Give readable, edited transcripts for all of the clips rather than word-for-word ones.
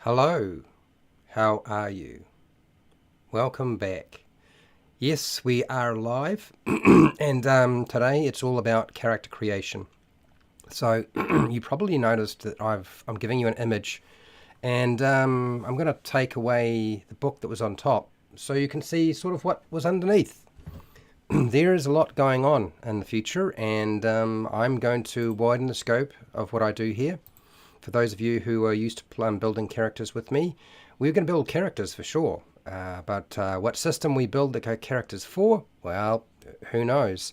Hello, how are you? Welcome back. Yes, we are live, and today it's all about character creation. So you probably noticed that I'm giving you an image, and I'm going to take away the book that was on top, so you can see sort of what was underneath. There is a lot going on in the future, and I'm going to widen the scope of what I do here. For those of you who are used to building characters with me, we're going to build characters for sure. But what system we build the characters for, well, who knows?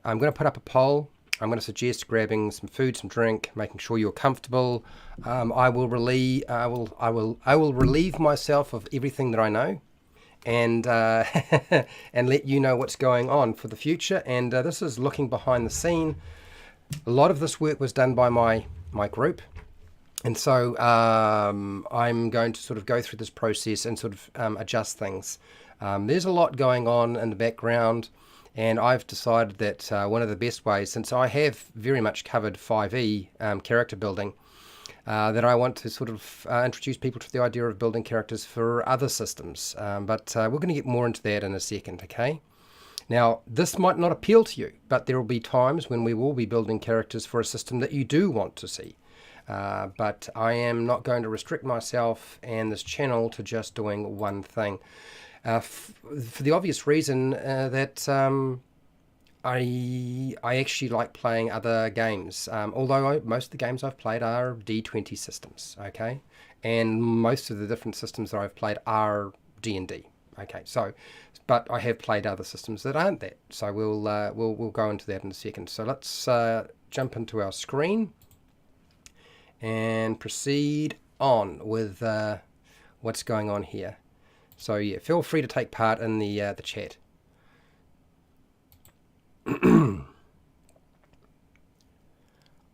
I'm going to put up a poll. I'm going to suggest grabbing some food, some drink, making sure you're comfortable. I will relieve myself of everything that I know, and and let you know what's going on for the future. And this is looking behind the scene. A lot of this work was done by my group. And so I'm going to sort of go through this process and sort of adjust things. There's a lot going on in the background, and I've decided that one of the best ways, since I have very much covered 5e character building, that I want to sort of introduce people to the idea of building characters for other systems. But we're going to get more into that in a second, okay? Now, this might not appeal to you, but there will be times when we will be building characters for a system that you do want to see. But I am not going to restrict myself and this channel to just doing one thing. For the obvious reason that I actually like playing other games. Although most of the games I've played are D20 systems, okay? And most of the different systems that I've played are D&D. Okay, so, but I have played other systems that aren't that. So we'll go into that in a second. So let's jump into our screen and proceed on with what's going on here. So yeah, feel free to take part in the chat.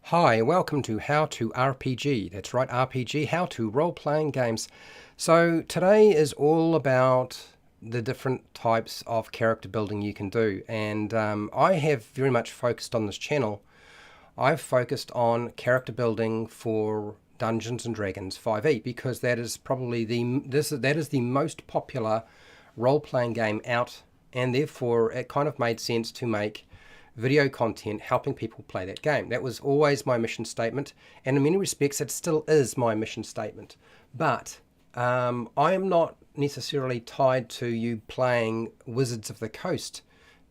Hi, welcome to How to RPG. That's right, RPG, How to Role-Playing Games. So today is all about the different types of character building you can do, and I have very much focused on this channel. I've focused on character building for Dungeons and Dragons 5e because that is probably that is the most popular role-playing game out, and therefore it kind of made sense to make video content helping people play that game. That was always my mission statement, and in many respects it still is my mission statement. But I am not necessarily tied to you playing Wizards of the Coast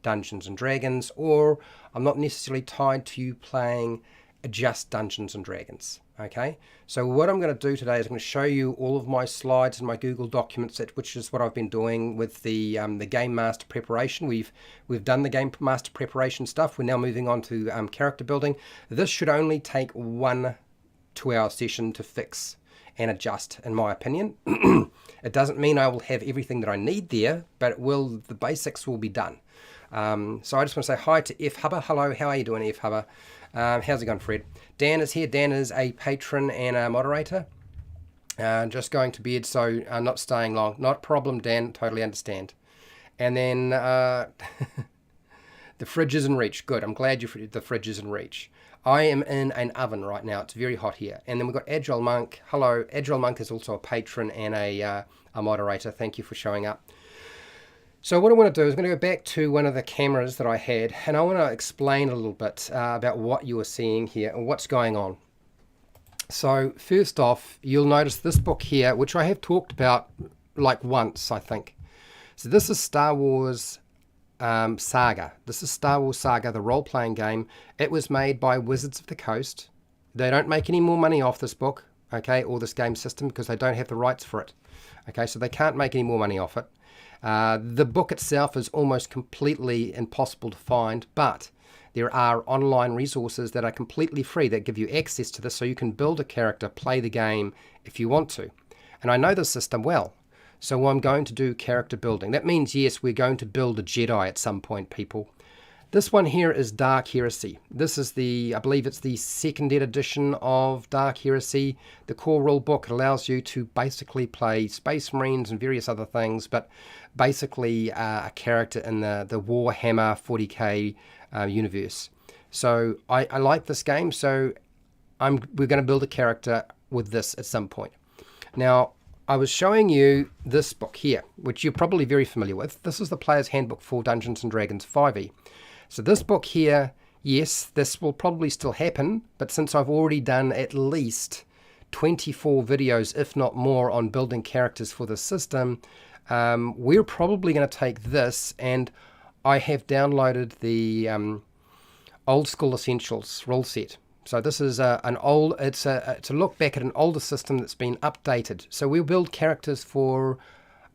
Dungeons and Dragons, or I'm not necessarily tied to you playing just Dungeons and Dragons. Okay, so what I'm going to do today is I'm going to show you all of my slides and my Google documents, which is what I've been doing with the game master preparation. We've done the game master preparation stuff. We're now moving on to character building. This should only take 1 2-hour session to fix and adjust, in my opinion. It doesn't mean I will have everything that I need there, but the basics will be done. So I just want to say hi to F Hubber. Hello, how are you doing, F Hubber? How's it going, Fred? Dan is here. Dan is a patron and a moderator. Just going to bed, so not staying long. Not a problem, Dan. Totally understand. And then the fridge is in reach. Good. I'm glad the fridge is in reach. I am in an oven right now. It's very hot here. And then we've got Agile Monk. Hello. Agile Monk is also a patron and a moderator. Thank you for showing up. So what I want to do is I'm going to go back to one of the cameras that I had, and I want to explain a little bit about what you are seeing here and what's going on. So first off, you'll notice this book here, which I have talked about like once, I think. So this is Star Wars Saga. This is Star Wars Saga, the role-playing game. It was made by Wizards of the Coast. They don't make any more money off this book, okay, or this game system, because they don't have the rights for it. Okay, so they can't make any more money off it. The book itself is almost completely impossible to find, but there are online resources that are completely free that give you access to this, so you can build a character, play the game if you want to. And I know this system well, so I'm going to do character building. That means, yes, we're going to build a Jedi at some point, people. This one here is Dark Heresy. This is I believe it's the second edition of Dark Heresy. The core rule book allows you to basically play Space Marines and various other things, but basically a character in the Warhammer 40k universe. So I like this game, so we're going to build a character with this at some point. Now, I was showing you this book here, which you're probably very familiar with. This is the Player's Handbook for Dungeons & Dragons 5e. So this book here, yes, this will probably still happen, but since I've already done at least 24 videos, if not more, on building characters for the system, we're probably going to take this, and I have downloaded the Old School Essentials rule set. So this is it's a look back at an older system that's been updated. So we'll build characters for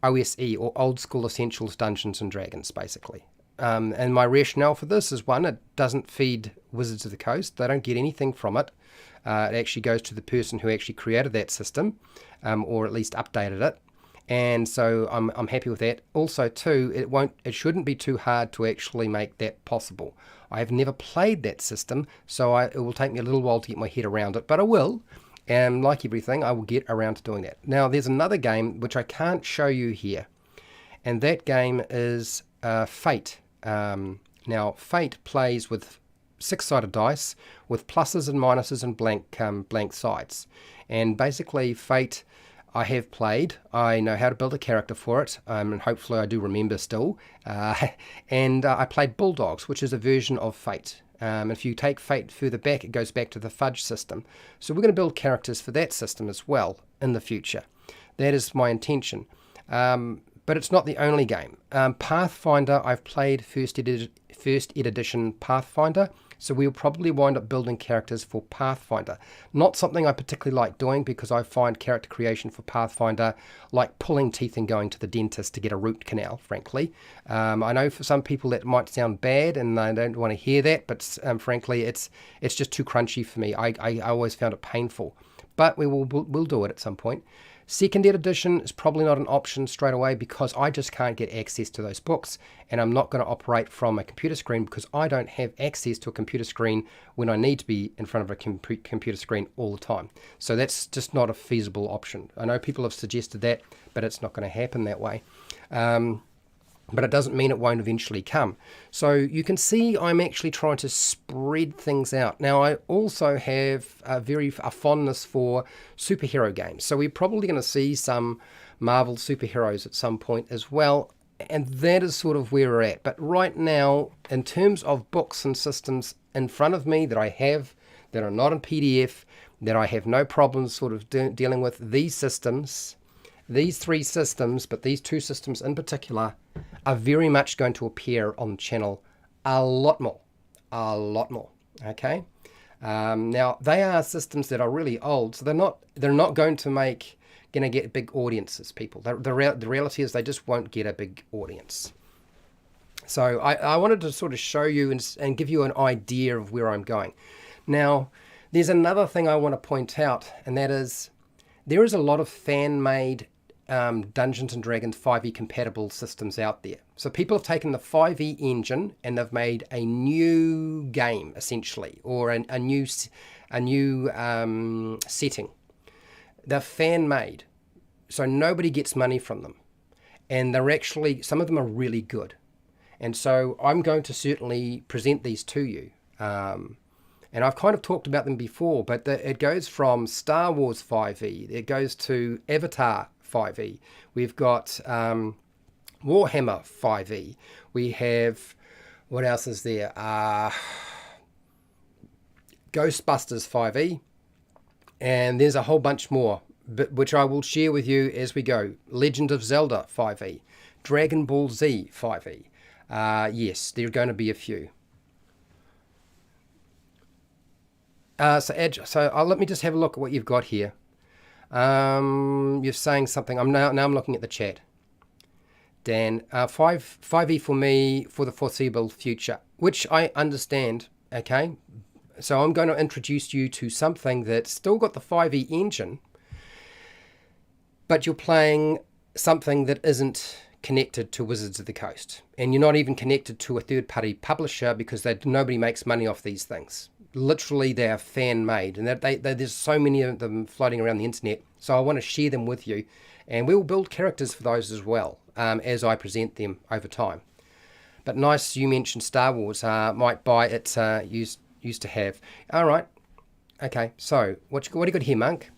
OSE, or Old School Essentials Dungeons and Dragons, basically. And my rationale for this is, one, it doesn't feed Wizards of the Coast. They don't get anything from it. It actually goes to the person who actually created that system, or at least updated it. And so I'm happy with that. Also, too, it shouldn't be too hard to actually make that possible. I have never played that system, so it will take me a little while to get my head around it, but I will. And like everything, I will get around to doing that. Now, there's another game which I can't show you here, and that game is Fate. Now, Fate plays with 6-sided dice with pluses and minuses and blank sides. And basically, Fate, I have played. I know how to build a character for it, and hopefully I do remember still. And I played Bulldogs, which is a version of Fate. If you take Fate further back, it goes back to the Fudge system. So we're going to build characters for that system as well in the future. That is my intention. But it's not the only game. Pathfinder, I've played first ed edition Pathfinder, so we'll probably wind up building characters for Pathfinder. Not something I particularly like doing, because I find character creation for Pathfinder like pulling teeth and going to the dentist to get a root canal, frankly. I know for some people that might sound bad and I don't want to hear that, but frankly it's just too crunchy for me. I always found it painful. But we'll do it at some point. Second ed edition is probably not an option straight away, because I just can't get access to those books, and I'm not going to operate from a computer screen, because I don't have access to a computer screen when I need to be in front of a computer screen all the time. So that's just not a feasible option. I know people have suggested that, but it's not going to happen that way. But it doesn't mean it won't eventually come. So you can see I'm actually trying to spread things out. Now, I also have a fondness for superhero games. So we're probably going to see some Marvel superheroes at some point as well. And that is sort of where we're at. But right now, in terms of books and systems in front of me that I have, that are not in PDF, that I have no problems sort of dealing with, these systems, these 3 systems, but these 2 systems in particular, are very much going to appear on the channel a lot more, okay? Now, they are systems that are really old, so they're not going to get big audiences, people. The reality is they just won't get a big audience. So I wanted to sort of show you and give you an idea of where I'm going. Now, there's another thing I want to point out, and that is there is a lot of fan-made Dungeons & Dragons 5e compatible systems out there. So people have taken the 5e engine and they've made a new game, essentially, or a new setting. They're fan-made, so nobody gets money from them. And they're actually, some of them are really good. And so I'm going to certainly present these to you. And I've kind of talked about them before, but it goes from Star Wars 5e, it goes to Avatar 5e. We've got Warhammer 5e. We have, what else is there? Ghostbusters 5e. And there's a whole bunch more, which I will share with you as we go. Legend of Zelda 5e. Dragon Ball Z 5e. Yes, there are going to be a few. So let me just have a look at what you've got here. You're saying something. Now I'm looking at the chat. Dan, 5e for me for the foreseeable future, which I understand. Okay, so I'm going to introduce you to something that's still got the 5e engine, but you're playing something that isn't connected to Wizards of the Coast, and you're not even connected to a third-party publisher, because nobody makes money off these things. Literally, they are fan-made, and there's so many of them floating around the internet, so I want to share them with you, and we will build characters for those as well, as I present them over time. But nice, you mentioned Star Wars. Might buy it, used to have. All right. Okay, so what do you got here, Monk?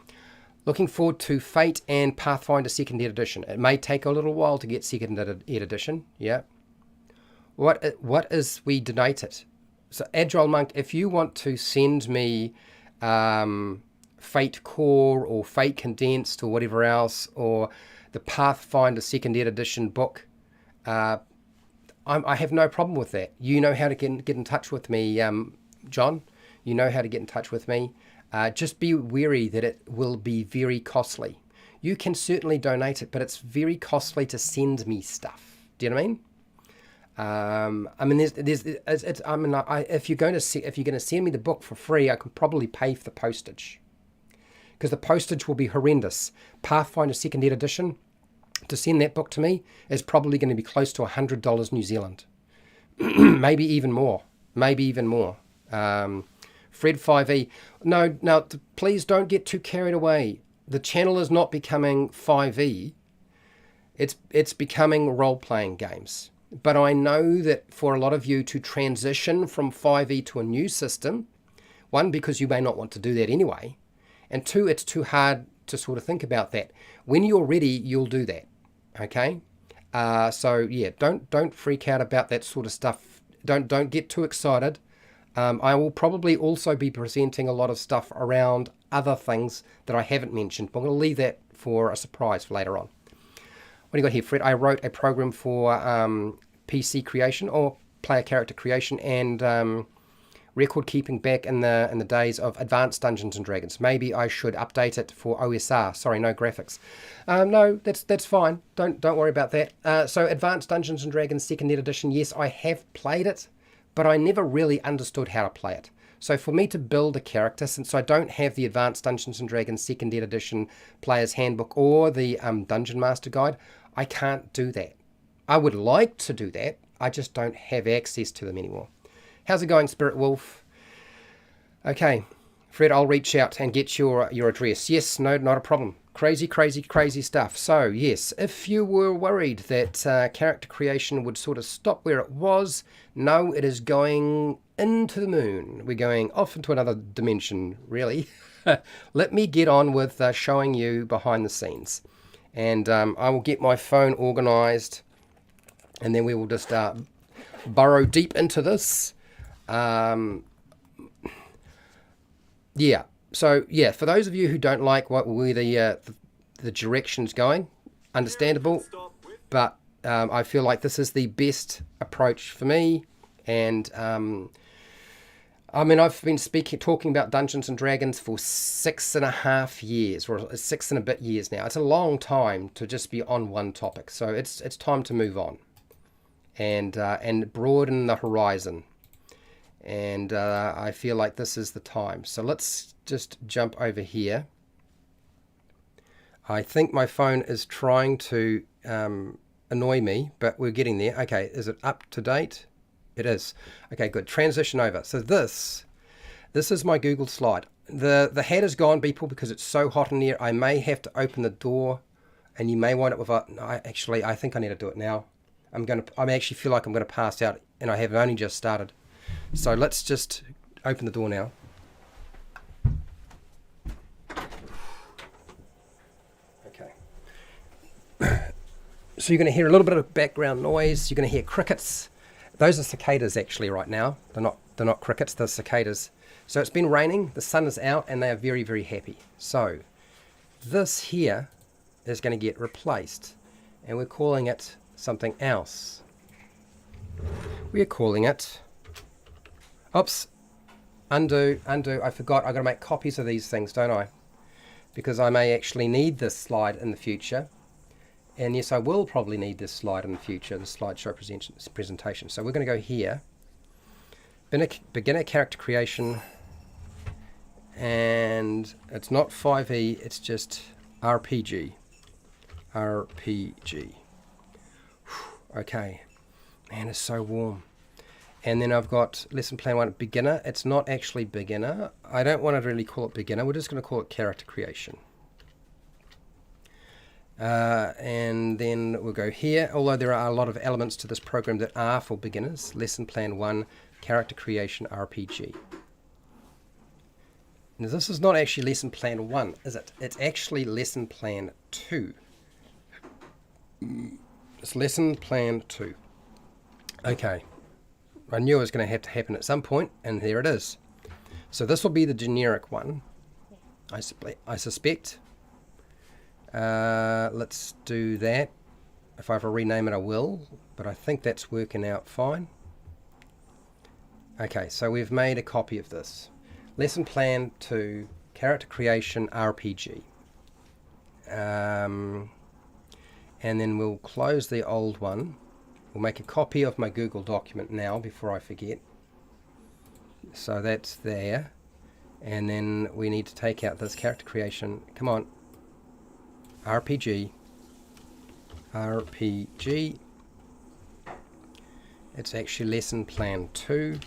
Looking forward to Fate and Pathfinder 2nd Ed Edition. It may take a little while to get 2nd Ed Edition. Yeah. What is we donate it? So Agile Monk, if you want to send me Fate Core or Fate Condensed or whatever else, or the Pathfinder 2nd Ed Edition book, I have no problem with that. You know how to get in touch with me, John. You know how to get in touch with me. Just be wary that it will be very costly. You can certainly donate it, but it's very costly to send me stuff. Do you know what I mean? If you're going to send me the book for free, I can probably pay for the postage, because the postage will be horrendous. Pathfinder 2nd Ed Edition, to send that book to me is probably going to be close to $100 New Zealand, maybe even more. Fred 5e, no, please don't get too carried away. The channel is not becoming 5e. It's becoming role-playing games. But I know that for a lot of you to transition from 5e to a new system, one, because you may not want to do that anyway, and two, it's too hard to sort of think about that. When you're ready, you'll do that. Okay? So yeah, don't freak out about that sort of stuff. Don't get too excited. I will probably also be presenting a lot of stuff around other things that I haven't mentioned, but I'm going to leave that for a surprise for later on. What do you got here, Fred? I wrote a program for PC creation, or player character creation, and record keeping back in the days of Advanced Dungeons and Dragons. Maybe I should update it for OSR. Sorry, no graphics. No, that's fine. Don't worry about that. So Advanced Dungeons and Dragons 2nd Ed Edition. Yes, I have played it, but I never really understood how to play it. So for me to build a character, since I don't have the Advanced Dungeons & Dragons 2nd Ed Edition Player's Handbook or the Dungeon Master Guide, I can't do that. I would like to do that, I just don't have access to them anymore. How's it going, Spirit Wolf? Okay, Fred, I'll reach out and get your address. Yes, no, not a problem. Crazy stuff. So, yes, if you were worried that character creation would sort of stop where it was, no, it is going into the moon. We're going off into another dimension, really. Let me get on with showing you behind the scenes. And I will get my phone organized, and then we will just burrow deep into this. Yeah. So, yeah, for those of you who don't like where the direction's going, understandable, but I feel like this is the best approach for me. And, I mean, I've been talking about Dungeons & Dragons for 6.5 years, or 6 and a bit years now. It's a long time to just be on one topic. So it's time to move on and broaden the horizon. And I feel like this is the time. So let's just jump over here. I think my phone is trying to annoy me, but we're getting there. Okay, is it up to date? It is. Okay, good. Transition over. So this is my Google slide. The head is gone, people, because it's so hot in here. I may have to open the door, and you may wind up with a... No, actually, I think I need to do it now. I actually feel like I'm going to pass out, and I have only just started. So let's just open the door now. Okay. So you're going to hear a little bit of background noise. You're going to hear crickets. Those are cicadas actually right now. They're not crickets, they're cicadas. So it's been raining, the sun is out, and they are very, very happy. So this here is going to get replaced, and we're calling it something else. We're calling it... Oops, undo, I forgot. I've got to make copies of these things, don't I? Because I may actually need this slide in the future. And yes, I will probably need this slide in the future, the slideshow presentation. So we're going to go here, beginner character creation, and it's not 5e, it's just RPG. Okay, man, it's so warm. And then I've got lesson plan 1, beginner. It's not actually beginner. I don't want to really call it beginner. We're just going to call it character creation. And then we'll go here, although there are a lot of elements to this program that are for beginners. Lesson plan 1, character creation RPG. Now, this is not actually lesson plan 1, is it? It's actually lesson plan 2. It's lesson plan 2. Okay. I knew it was going to have to happen at some point, and there it is. So this will be the generic one, I suspect. Let's do that. If I have to rename it, I will, but I think that's working out fine. Okay, so we've made a copy of this. Lesson plan 2, character creation RPG. And then we'll close the old one. We'll make a copy of my Google document now before I forget. So that's there. And then we need to take out this character creation. Come on. RPG. RPG. It's actually lesson plan 2.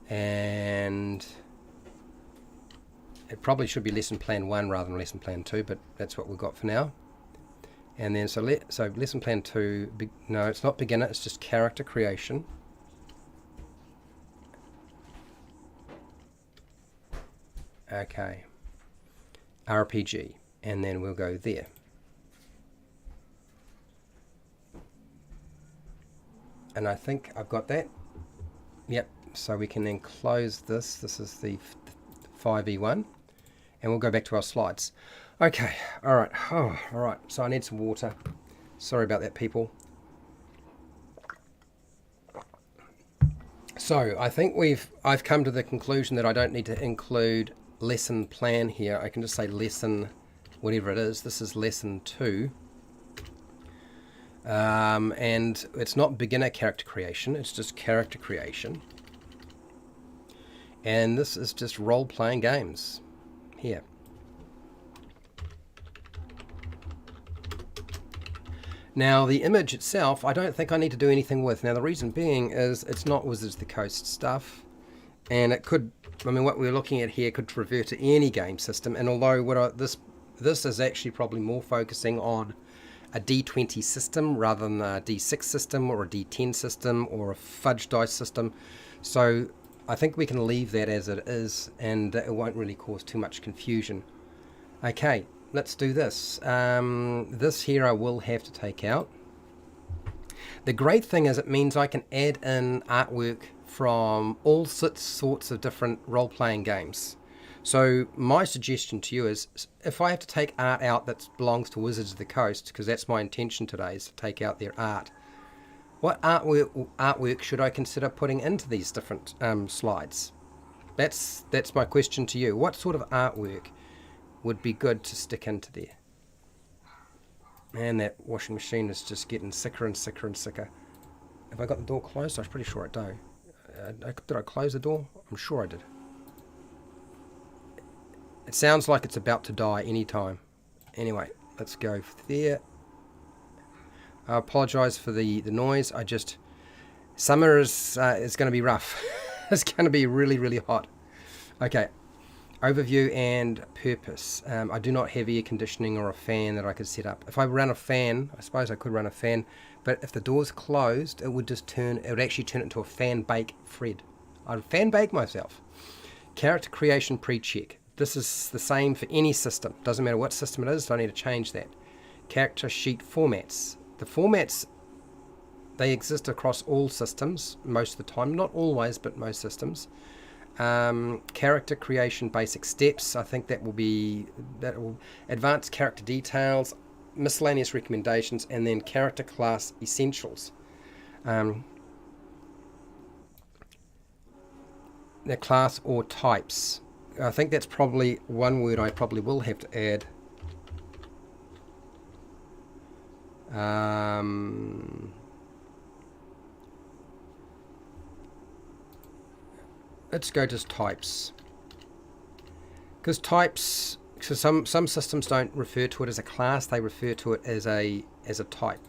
And it probably should be lesson plan 1 rather than lesson plan 2, but that's what we've got for now. And then so lesson plan 2, no, it's not beginner, it's just character creation. Okay. RPG, and then we'll go there. And I think I've got that. Yep, so we can then close this. This is the 5e1, and we'll go back to our slides. Okay, all right, so I need some water. Sorry about that, people. So I think I've come to the conclusion that I don't need to include lesson plan here. I can just say lesson, whatever it is. This is lesson 2. And it's not beginner character creation, it's just character creation. And this is just role-playing games here. Now the image itself, I don't think I need to do anything with. Now the reason being is it's not Wizards of the Coast stuff, and it could, I mean, what we're looking at here could refer to any game system. And although this is actually probably more focusing on a D20 system rather than a D6 system or a D10 system or a fudge dice system, so I think we can leave that as it is, and it won't really cause too much confusion. Okay. Let's do this. This here I will have to take out. The great thing is it means I can add in artwork from all sorts of different role-playing games. So my suggestion to you is, if I have to take art out that belongs to Wizards of the Coast, because that's my intention today, is to take out their art, what artwork should I consider putting into these different slides? That's my question to you. What sort of artwork would be good to stick into there? Man, that washing machine is just getting sicker and sicker and sicker. Have I got the door closed? I was pretty sure I do. Did I close the door? I'm sure I did. It sounds like it's about to die any time. Anyway, let's go there. I apologise for the noise. Summer is going to be rough. It's going to be really, really hot. Okay. Overview and purpose. I do not have air conditioning or a fan that I could set up. If I run a fan, I suppose I could run a fan, but if the door's closed, it would actually turn it into a fan bake Fred. I'd fan bake myself. Character creation pre-check. This is the same for any system. Doesn't matter what system it is, don't need to change that. Character sheet formats. The formats, they exist across all systems most of the time. Not always, but most systems. Character creation basic steps. I think that will advanced character details, miscellaneous recommendations, and then character class essentials. The class or types. I think that's probably one word I probably will have to add. Let's go to types, because types, so some systems don't refer to it as a class, they refer to it as a type.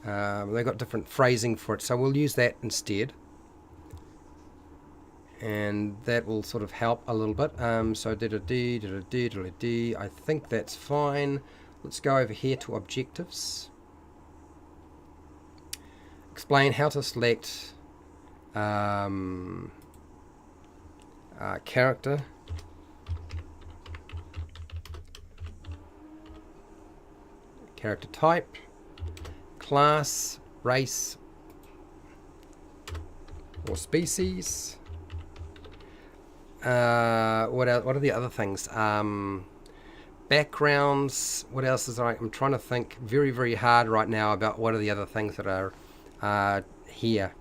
They've got different phrasing for it, so we'll use that instead, and that will sort of help a little bit. So d, I think that's fine. Let's go over here to objectives. Explain how to select character, character type, class, race or species. What are the other things? Backgrounds. What else is there? I'm trying to think very, very hard right now about what are the other things that are here.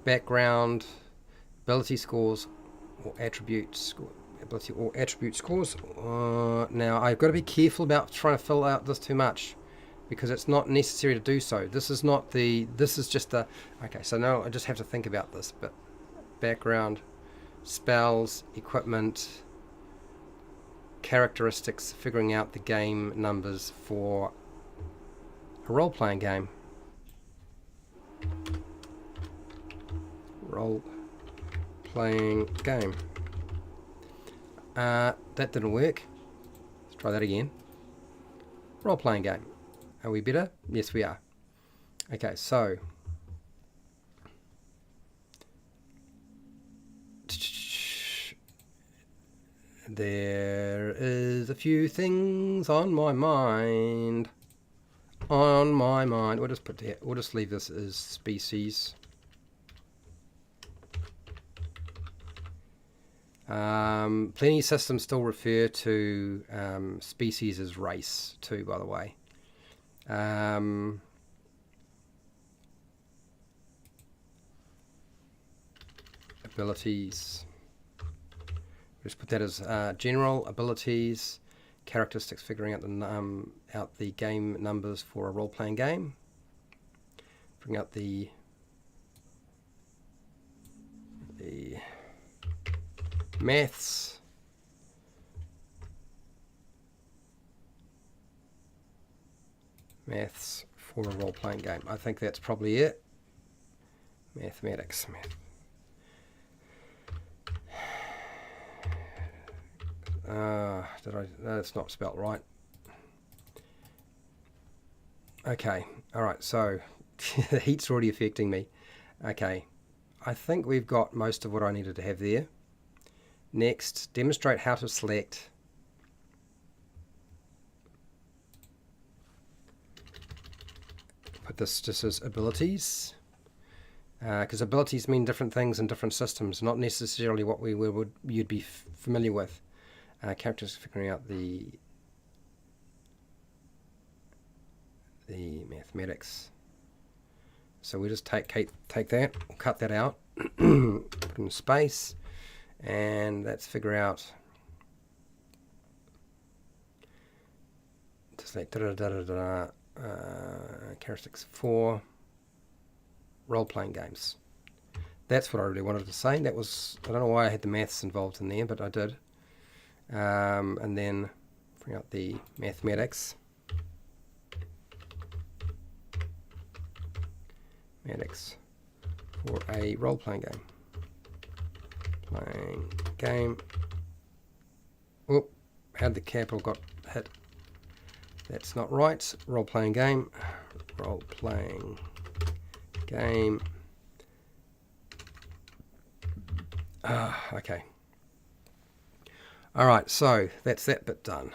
Background, ability scores, or attribute score, ability or attribute scores. Now I've got to be careful about trying to fill out this too much, because it's not necessary to do so. This is not the. This is just the. Okay, so now I just have to think about this. But background, spells, equipment, characteristics, figuring out the game numbers for a role-playing game. Role-playing game. That didn't work. Let's try that again. Role-playing game. Are we better? Yes, we are. Okay, so there is a few things on my mind. We'll just put that. We'll just leave this as species. Plenty of systems still refer to species as race too, by the way. Abilities. Just put that as general abilities, characteristics, figuring out the game numbers for a role-playing game. Bring out the maths. Maths for a role-playing game. I think that's probably it. Mathematics. No, that's not spelt right. Okay, alright, so the heat's already affecting me. Okay, I think we've got most of what I needed to have there. Next, demonstrate how to select put this just as abilities, because abilities mean different things in different systems, not necessarily what you'd be familiar with. Characters, figuring out the mathematics. So we just take that, we'll cut that out, put in space, and let's figure out. Just like characteristics for role-playing games. That's what I really wanted to say. That was, I don't know why I had the maths involved in there, but I did. And then bring out the mathematics. Mathematics for a role-playing game. Oh, how the capital got hit. That's not right. Role-playing game. Role-playing game. Okay. Alright, so that's that bit done.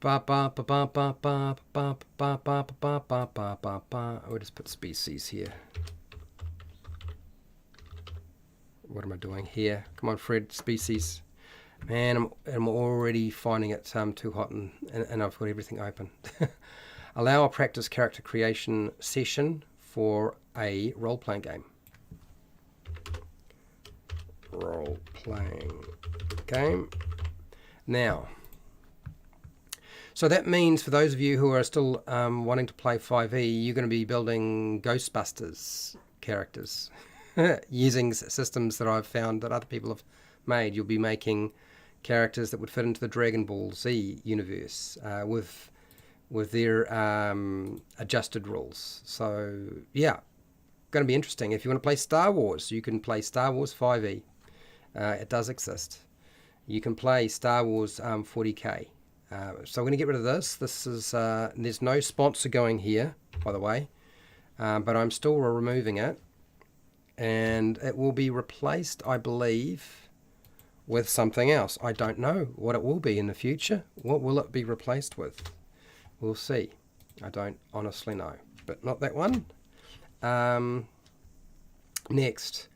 We'll just put species here. What am I doing here? Come on, Fred, species. Man, I'm already finding it too hot, and I've got everything open. Allow a practice character creation session for a role-playing game. Role-playing game. Now, so that means for those of you who are still wanting to play 5e, you're going to be building Ghostbusters characters using systems that I've found that other people have made. You'll be making characters that would fit into the Dragon Ball Z universe with their adjusted rules. So yeah, going to be interesting. If you want to play Star Wars, you can play Star Wars 5e. It does exist. You can play Star Wars 40k. So we're going to get rid of this. This is there's no sponsor going here, by the way, but I'm still removing it, and it will be replaced, I believe, with something else. I don't know what it will be in the future. What will it be replaced with? We'll see. I don't honestly know, but not that one. Next.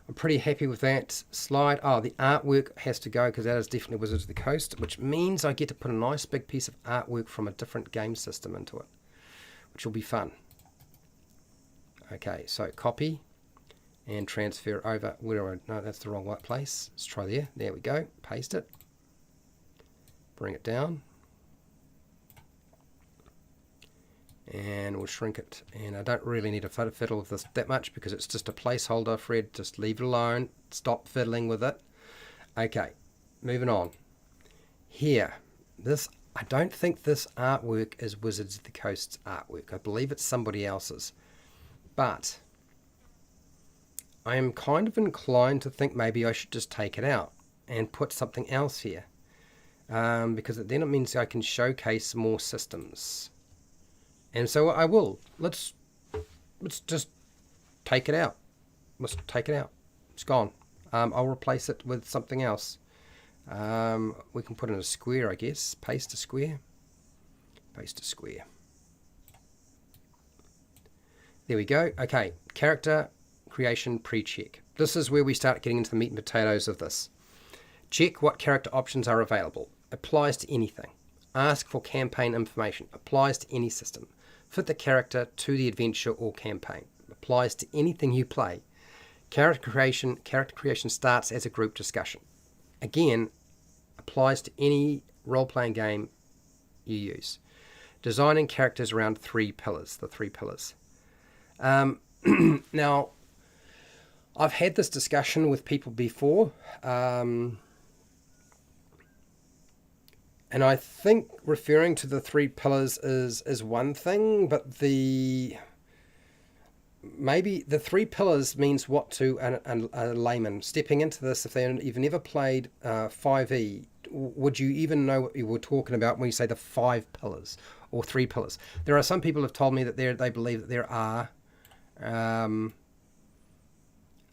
I'm pretty happy with that slide. Oh, the artwork has to go because that is definitely Wizards of the Coast, which means I get to put a nice big piece of artwork from a different game system into it, which will be fun. Okay, so copy and transfer over. No, that's the wrong place. Let's try there. There we go. Paste it. Bring it down. And we'll shrink it, and I don't really need to fiddle with this that much because it's just a placeholder. Fred, just leave it alone, stop fiddling with it. Okay, moving on. Here, this, I don't think this artwork is Wizards of the Coast's artwork. I believe it's somebody else's, but I am kind of inclined to think maybe I should just take it out and put something else here, because then it means I can showcase more systems. And so I will. Let's just take it out. Let's take it out. It's gone. I'll replace it with something else. We can put in a square, I guess. Paste a square. Paste a square. There we go. Okay. Character creation pre-check. This is where we start getting into the meat and potatoes of this. Check what character options are available. Applies to anything. Ask for campaign information. Applies to any system. Fit the character to the adventure or campaign. Applies to anything you play. Character creation starts as a group discussion. Again, applies to any role-playing game you use. Designing characters around the 3 pillars. Now, I've had this discussion with people before, and I think referring to the 3 pillars is one thing, but maybe the 3 pillars means what to a layman stepping into this. If you've never played 5e, would you even know what you were talking about when you say the 5 pillars or 3 pillars? There are some people who have told me that they believe that there are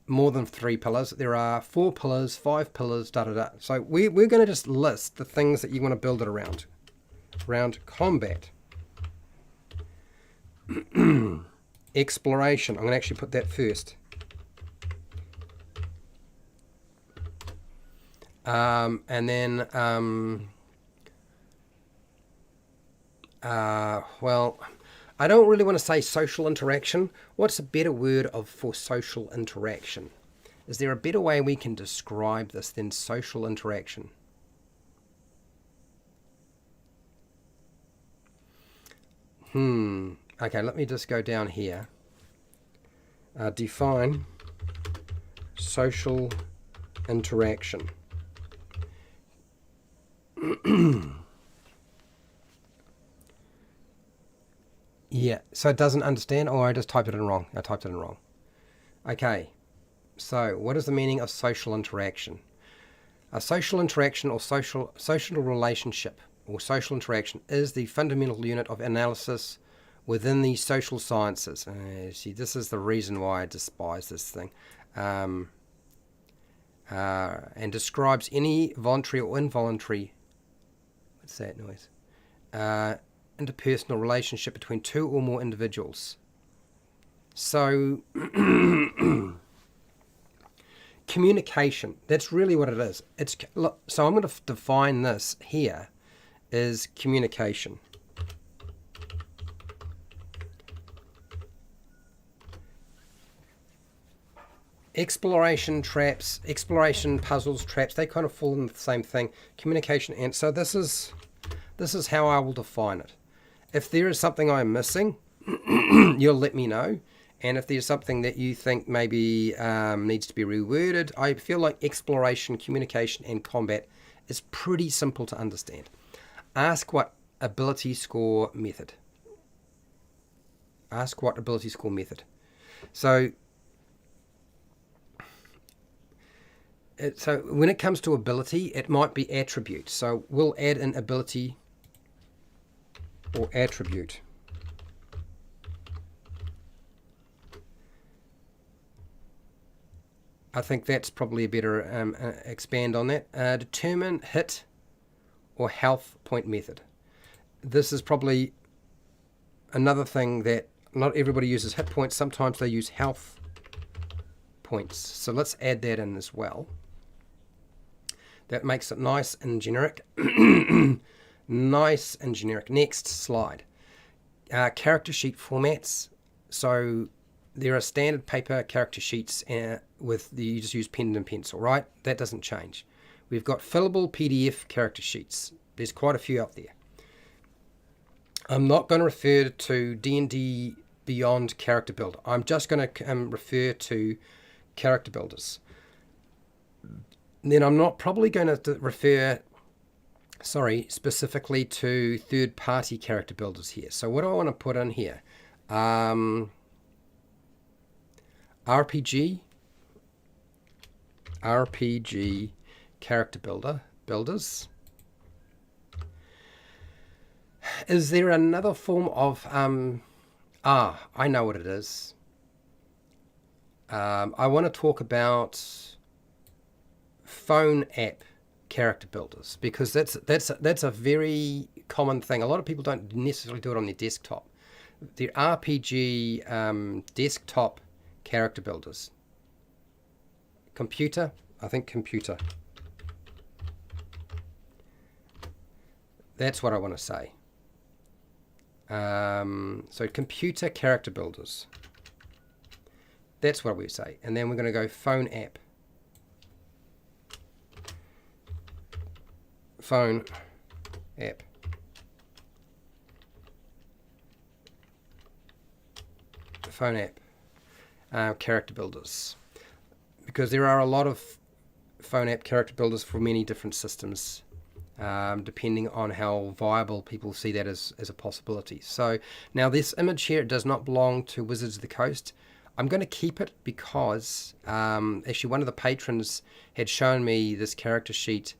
more than 3 pillars. There are 4 pillars, 5 pillars, da-da-da. So we're going to just list the things that you want to build it around. Around combat. Exploration. I'm going to actually put that first. And then, well, I don't really want to say social interaction. What's a better word for social interaction? Is there a better way we can describe this than social interaction? Okay, let me just go down here. Define social interaction. Yeah, so it doesn't understand, or I just typed it in wrong. Okay, so what is the meaning of social interaction? A social interaction or social relationship or social interaction is the fundamental unit of analysis within the social sciences. See, this is the reason why I despise this thing. And describes any voluntary or involuntary, what's that noise? Interpersonal relationship between 2 or more individuals. So communication, that's really what it is. So I'm going to define this here as communication. Exploration traps, exploration puzzles, traps, they kind of fall in the same thing. Communication, and so this is how I will define it. If there is something I'm missing, you'll let me know. And if there's something that you think maybe needs to be reworded, I feel like exploration, communication, and combat is pretty simple to understand. Ask what ability score method. So when it comes to ability, it might be attributes. So we'll add an ability or attribute. I think that's probably a better expand on that. Determine hit or health point method. This is probably another thing that not everybody uses hit points. Sometimes they use health points. So let's add that in as well. That makes it nice and generic. Nice and generic. Next slide. Character sheet formats. So there are standard paper character sheets you just use pen and pencil, right? That doesn't change. We've got fillable PDF character sheets. There's quite a few out there. I'm not going to refer to D&D Beyond Character Builder. I'm just going to refer to character builders. Then I'm not probably going to refer, specifically to third-party character builders here. So what do I want to put in here? RPG character builders. Is there another form of I know what it is. I want to talk about phone app character builders, because that's a very common thing. A lot of people don't necessarily do it on their desktop. The RPG desktop character builders. Computer. That's what I want to say. So computer character builders. That's what we say. And then we're going to go phone app. Phone app. Phone app character builders. Because there are a lot of phone app character builders for many different systems, depending on how viable people see that as a possibility. So now this image here, it does not belong to Wizards of the Coast. I'm going to keep it because actually one of the patrons had shown me this character sheet,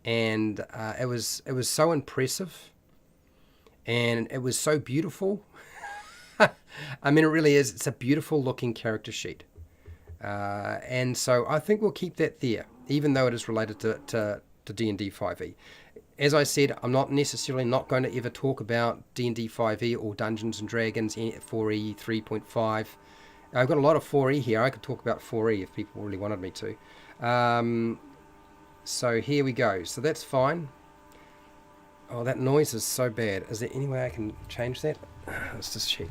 and it was so impressive, and it was so beautiful. I mean, it really is. It's a beautiful looking character sheet. And so I think we'll keep that there, even though it is related to D&D 5e. As I said, I'm not necessarily not going to ever talk about D&D 5e or Dungeons & Dragons 4e, 3.5. I've got a lot of 4e here. I could talk about 4e if people really wanted me to. So here we go. So that's fine. Oh, that noise is so bad. Is there any way I can change that? Let's just check.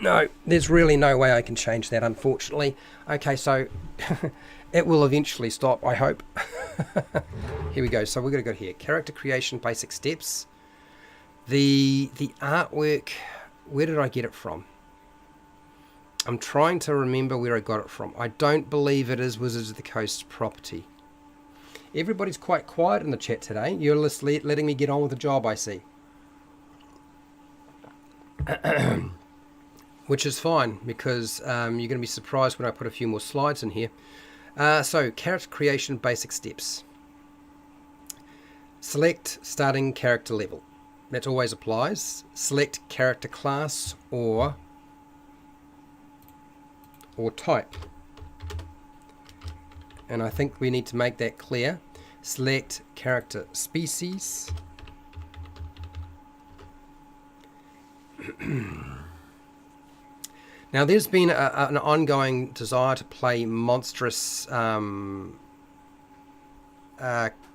No, there's really no way I can change that, unfortunately. Okay, so it will eventually stop, I hope. Here we go. So we're going to go here. Character creation, basic steps. The artwork, where did I get it from? I'm trying to remember where I got it from. I don't believe it is Wizards of the Coast property. Everybody's quite quiet in the chat today. You're letting me get on with the job, I see. Which is fine, because you're going to be surprised when I put a few more slides in here. So, character creation basic steps. Select starting character level. That always applies. Select character class or type. And I think we need to make that clear. Select character species. Now, there's been an ongoing desire to play monstrous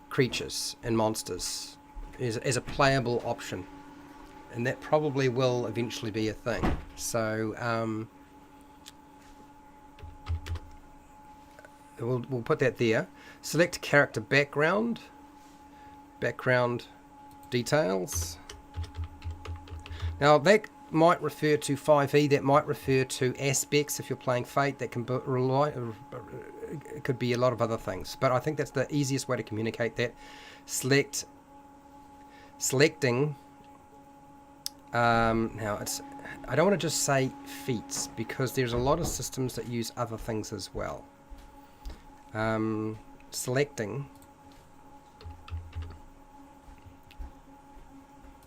creatures and monsters as a playable option, and that probably will eventually be a thing. So we'll put that there. Select character background details. Now that might refer to 5e, that might refer to aspects if you're playing Fate, that can it could be a lot of other things, but I think that's the easiest way to communicate that. Selecting now I don't want to just say feats, because there's a lot of systems that use other things as well. selecting,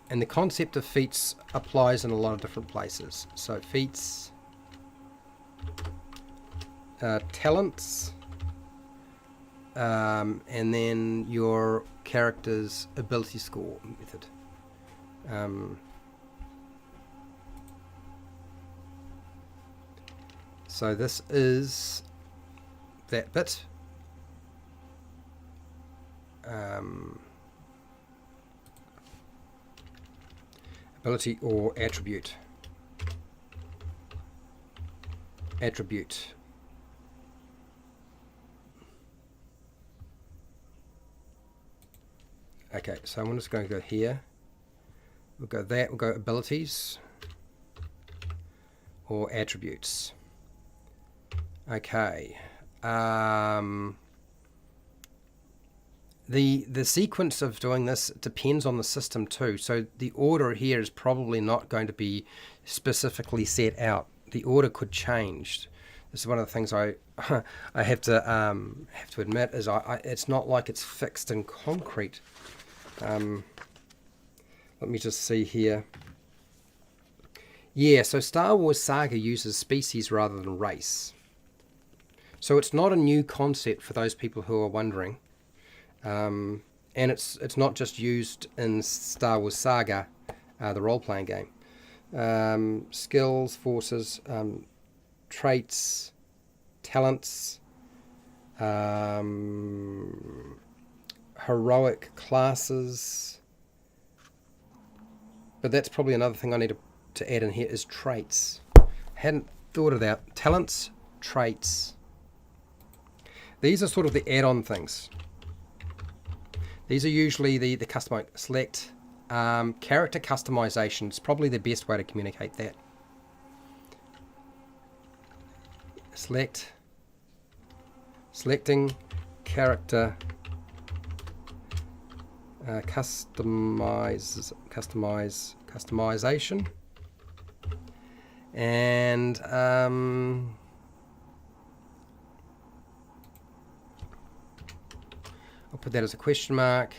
and the concept of feats applies in a lot of different places. So feats, talents, and then your character's ability score method. So this is that bit. Ability or attribute. Attribute. Okay, so I'm just going to go here. We'll go that. We'll go abilities or attributes. Okay. The sequence of doing this depends on the system too. So the order here is probably not going to be specifically set out. The order could change. This is one of the things I I have to admit is it's not like it's fixed in concrete. Let me just see here. Yeah, so Star Wars Saga uses species rather than race. So it's not a new concept for those people who are wondering. And it's not just used in Star Wars Saga, the role-playing game. Skills, forces, traits, talents, heroic classes. But that's probably another thing I need to add in here is traits. Hadn't thought of that. Talents, traits. These are sort of the add-on things. These are usually the customize select. Character customization is probably the best way to communicate that. Selecting character customization, and I'll put that as a question mark.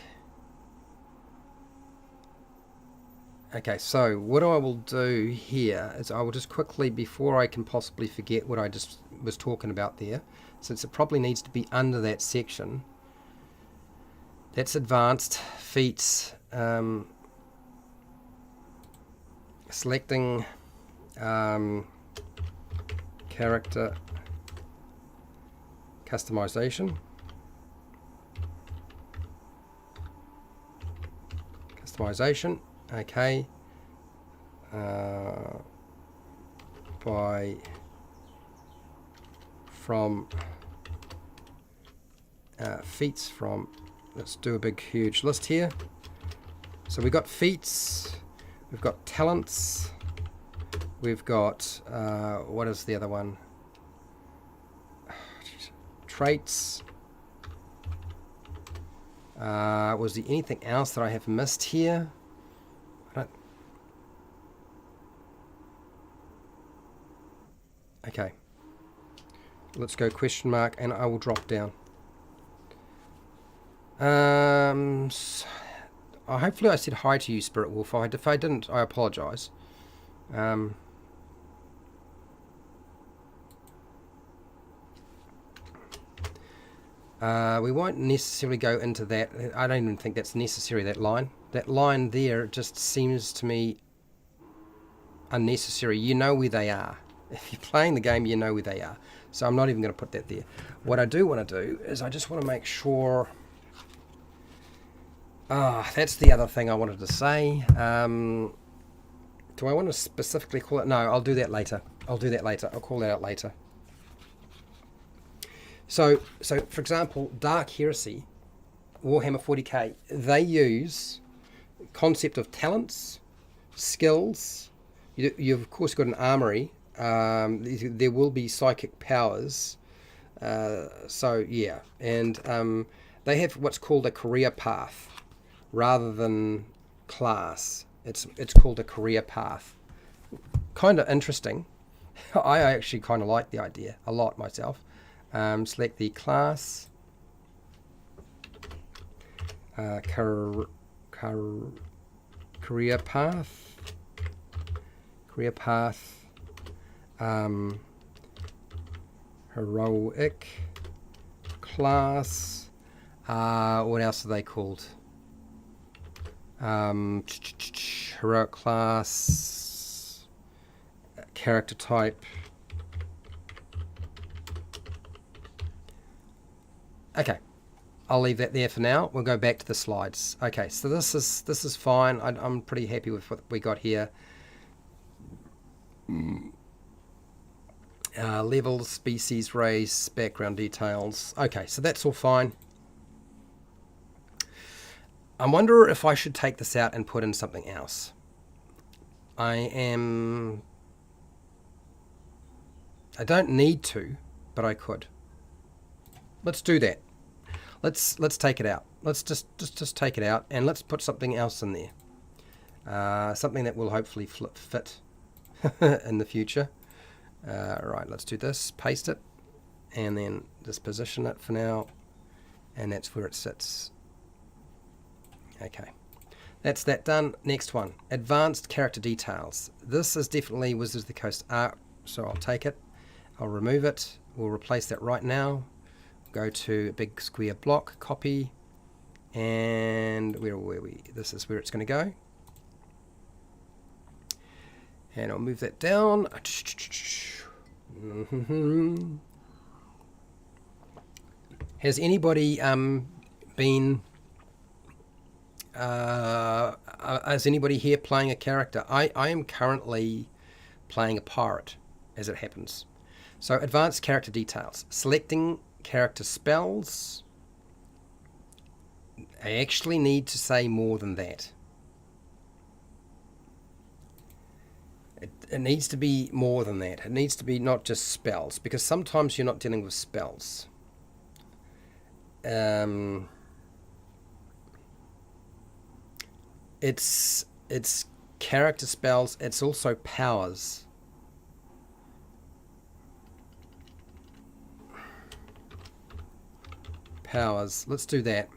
Okay, so what I will do here is I will just quickly, before I can possibly forget what I just was talking about there, since it probably needs to be under that section. That's advanced feats, selecting character customization. Okay, from feats from, let's do a big huge list here. So we've got feats, we've got talents, we've got what is the other one? Traits. Was there anything else that I have missed here? Okay. Let's go question mark, and I will drop down. Hopefully I said hi to you, Spirit Wolf. If I didn't, I apologise. We won't necessarily go into that. I don't even think that's necessary, that line. That line there just seems to me unnecessary. You know where they are. If you're playing the game, you know where they are. So I'm not even going to put that there. What I do want to do is I just want to make sure... that's the other thing I wanted to say. Do I want to specifically call it? No, I'll do that later. I'll call that out later. So for example, Dark Heresy, Warhammer 40k, they use concept of talents, skills. You've of course got an armory. There will be psychic powers. So yeah, and they have what's called a career path rather than class. It's called a career path. Kind of interesting. I actually kind of like the idea a lot myself. Select the class. Career path. Career path. Heroic class. What else are they called? Heroic class. Character type. Okay, I'll leave that there for now. We'll go back to the slides. Okay, so this is fine. I'm pretty happy with what we got here. Levels, species, race, background details. Okay, so that's all fine. I wonder if I should take this out and put in something else. I don't need to, but I could. Let's do that. Let's take it out. Let's just take it out and let's put something else in there. Something that will hopefully fit in the future. Right, let's do this. Paste it, and then just position it for now, and that's where it sits. Okay, that's that done. Next one, advanced character details. This is definitely Wizards of the Coast art, so I'll take it. I'll remove it. We'll replace that right now. Go to a big square block, copy, and where were we? This is where it's going to go. And I'll move that down. Has anybody is anybody here playing a character? I am currently playing a pirate, as it happens. So advanced character details. Selecting character spells. I actually need to say more than that. It needs to be more than that. It needs to be not just spells, because sometimes you're not dealing with spells. It's character spells. It's also powers. Powers. Let's do that.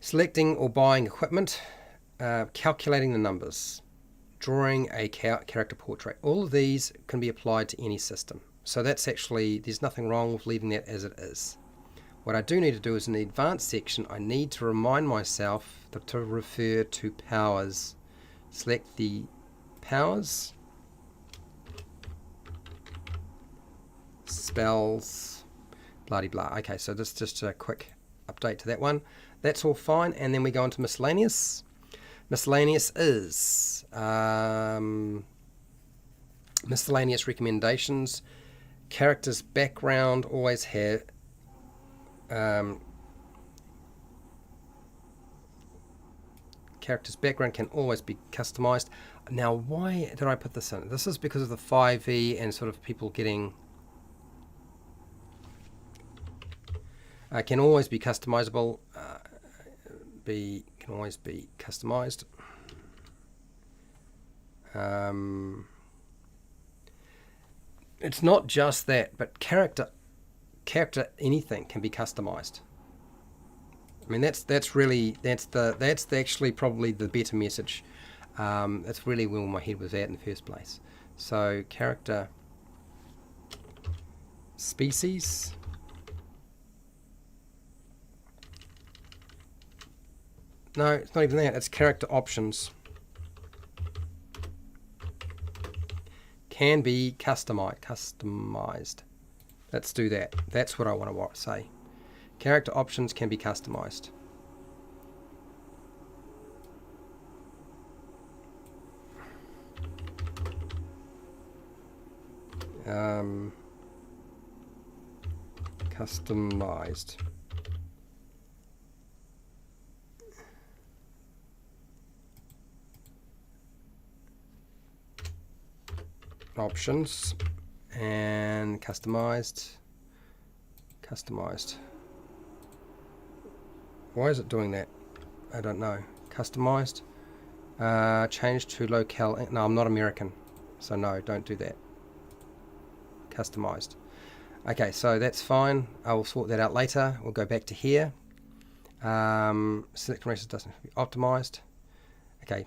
Selecting or buying equipment, calculating the numbers, drawing a character portrait. All of these can be applied to any system. So that's actually, there's nothing wrong with leaving that as it is. What I do need to do is in the advanced section, I need to remind myself to refer to powers. Select the powers, spells, blah-de-blah. Okay, so this is just a quick update to that one. That's all fine, and then we go into miscellaneous. Miscellaneous is miscellaneous recommendations. Character's background always have character's background can always be customized. Now, why did I put this in? This is because of the 5e and sort of people getting can always be customizable. Can always be customized. It's not just that, but character anything can be customized. I mean, that's actually probably the better message. That's really where my head was at in the first place. So character species. No, it's not even that. It's character options. Can be customized. Let's do that. That's what I want to say. Character options can be customized. Customized. Options and customized. Why is it doing that? I don't know. Customized. Change to locale. No, I'm not American, so no, don't do that. Customized. Okay, so that's fine. I will sort that out later. We'll go back to here. Select races doesn't have to be optimized. Okay.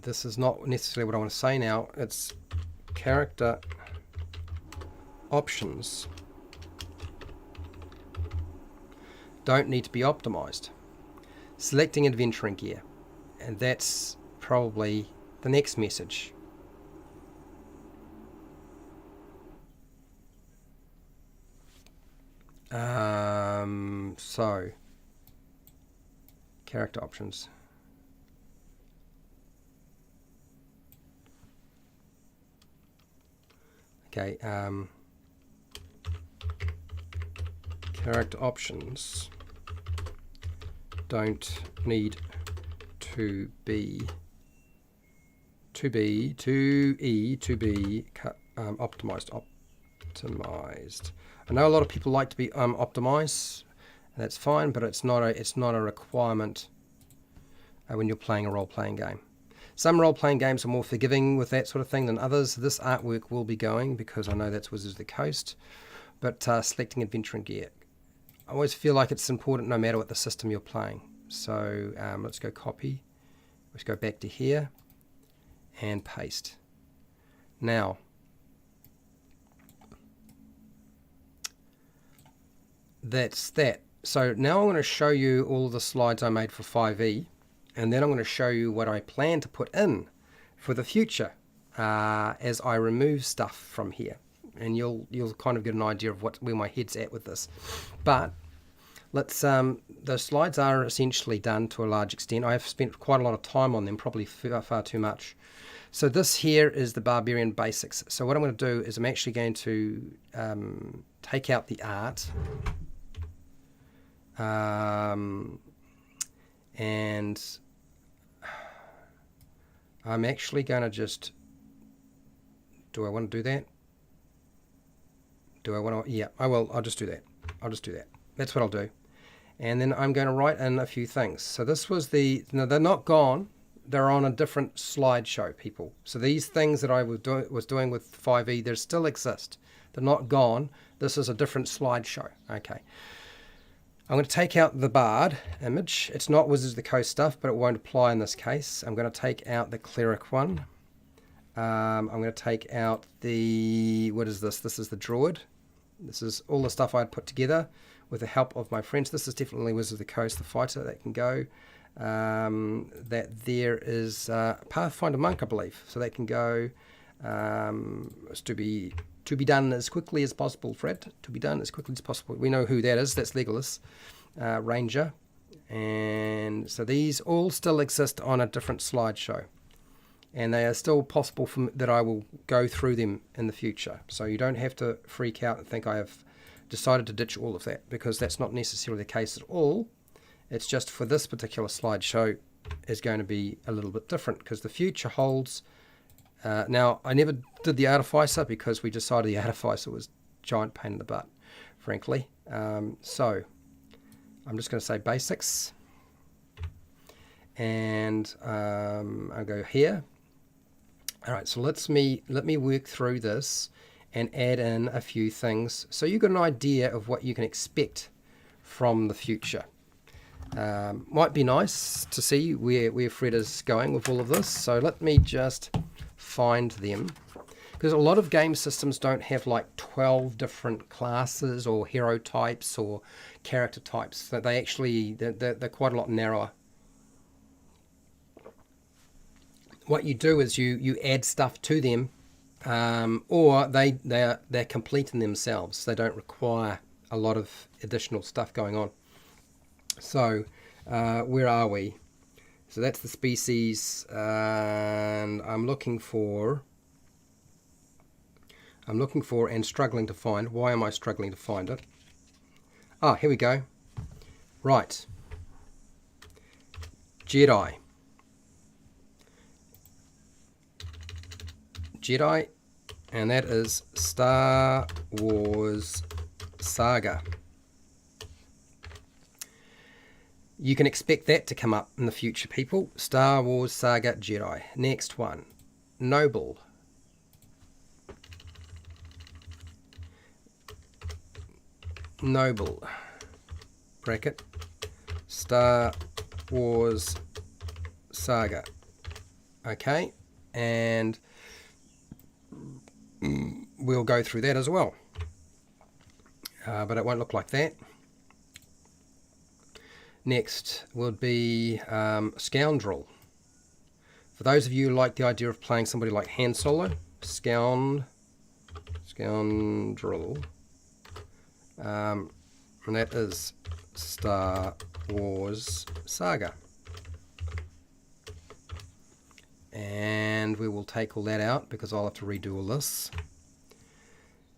This is not necessarily what I want to say now. It's character options don't need to be optimized. Selecting adventuring gear. And that's probably the next message. So character options. Okay, character options don't need to be optimized. I know a lot of people like to be optimized. That's fine, but it's not a requirement when you're playing a role-playing game. Some role-playing games are more forgiving with that sort of thing than others. This artwork will be going because I know that's Wizards of the Coast. But selecting adventuring gear, I always feel like it's important no matter what the system you're playing. So let's go copy. Let's go back to here and paste. Now, that's that. So now I'm going to show you all the slides I made for 5e, and then I'm going to show you what I plan to put in for the future as I remove stuff from here, and you'll kind of get an idea of where my head's at with this. But let's the slides are essentially done to a large extent. I've spent quite a lot of time on them, probably far too much. So this here is the Barbarian Basics. So what I'm going to do is I'm actually going to take out the art. And I'm actually going to just, do I want to do that? Do I want to, yeah, I will, I'll just do that. That's what I'll do. And then I'm going to write in a few things. So this was no, they're not gone. They're on a different slideshow, people. So these things that I was doing with 5e, they still exist. They're not gone. This is a different slideshow. Okay. I'm going to take out the Bard image. It's not Wizards of the Coast stuff, but it won't apply in this case. I'm going to take out the Cleric one. I'm going to take out the, what is this? This is the Druid. This is all the stuff I'd put together with the help of my friends. This is definitely Wizards of the Coast, the fighter, that can go. That there is Pathfinder Monk, I believe. So that can go. It's to be done as quickly as possible, Fred. To be done as quickly as possible. We know who that is. That's Legolas, Ranger. And so these all still exist on a different slideshow. And they are still possible that I will go through them in the future. So you don't have to freak out and think I have decided to ditch all of that, because that's not necessarily the case at all. It's just for this particular slideshow is going to be a little bit different, because the future holds. Now, I never did the Artificer because we decided the Artificer was a giant pain in the butt, frankly. So I'm just going to say basics. And I'll go here. All right, so let me work through this and add in a few things so you've got an idea of what you can expect from the future. Might be nice to see where Fred is going with all of this. So let me just find them, because a lot of game systems don't have like 12 different classes or hero types or character types. That they actually they're quite a lot narrower. What you do is you add stuff to them, or they're complete in themselves. They don't require a lot of additional stuff going on. So where are we? So that's the species, and I'm looking for and struggling to find. Why am I struggling to find it? Ah, here we go. Right. Jedi, and that is Star Wars Saga. You can expect that to come up in the future, people. Star Wars Saga Jedi. Next one, Noble. Noble, bracket, Star Wars Saga. Okay, and we'll go through that as well. But it won't look like that. Next would be Scoundrel. For those of you who like the idea of playing somebody like Han Solo, Scoundrel, and that is Star Wars Saga. And we will take all that out because I'll have to redo all this.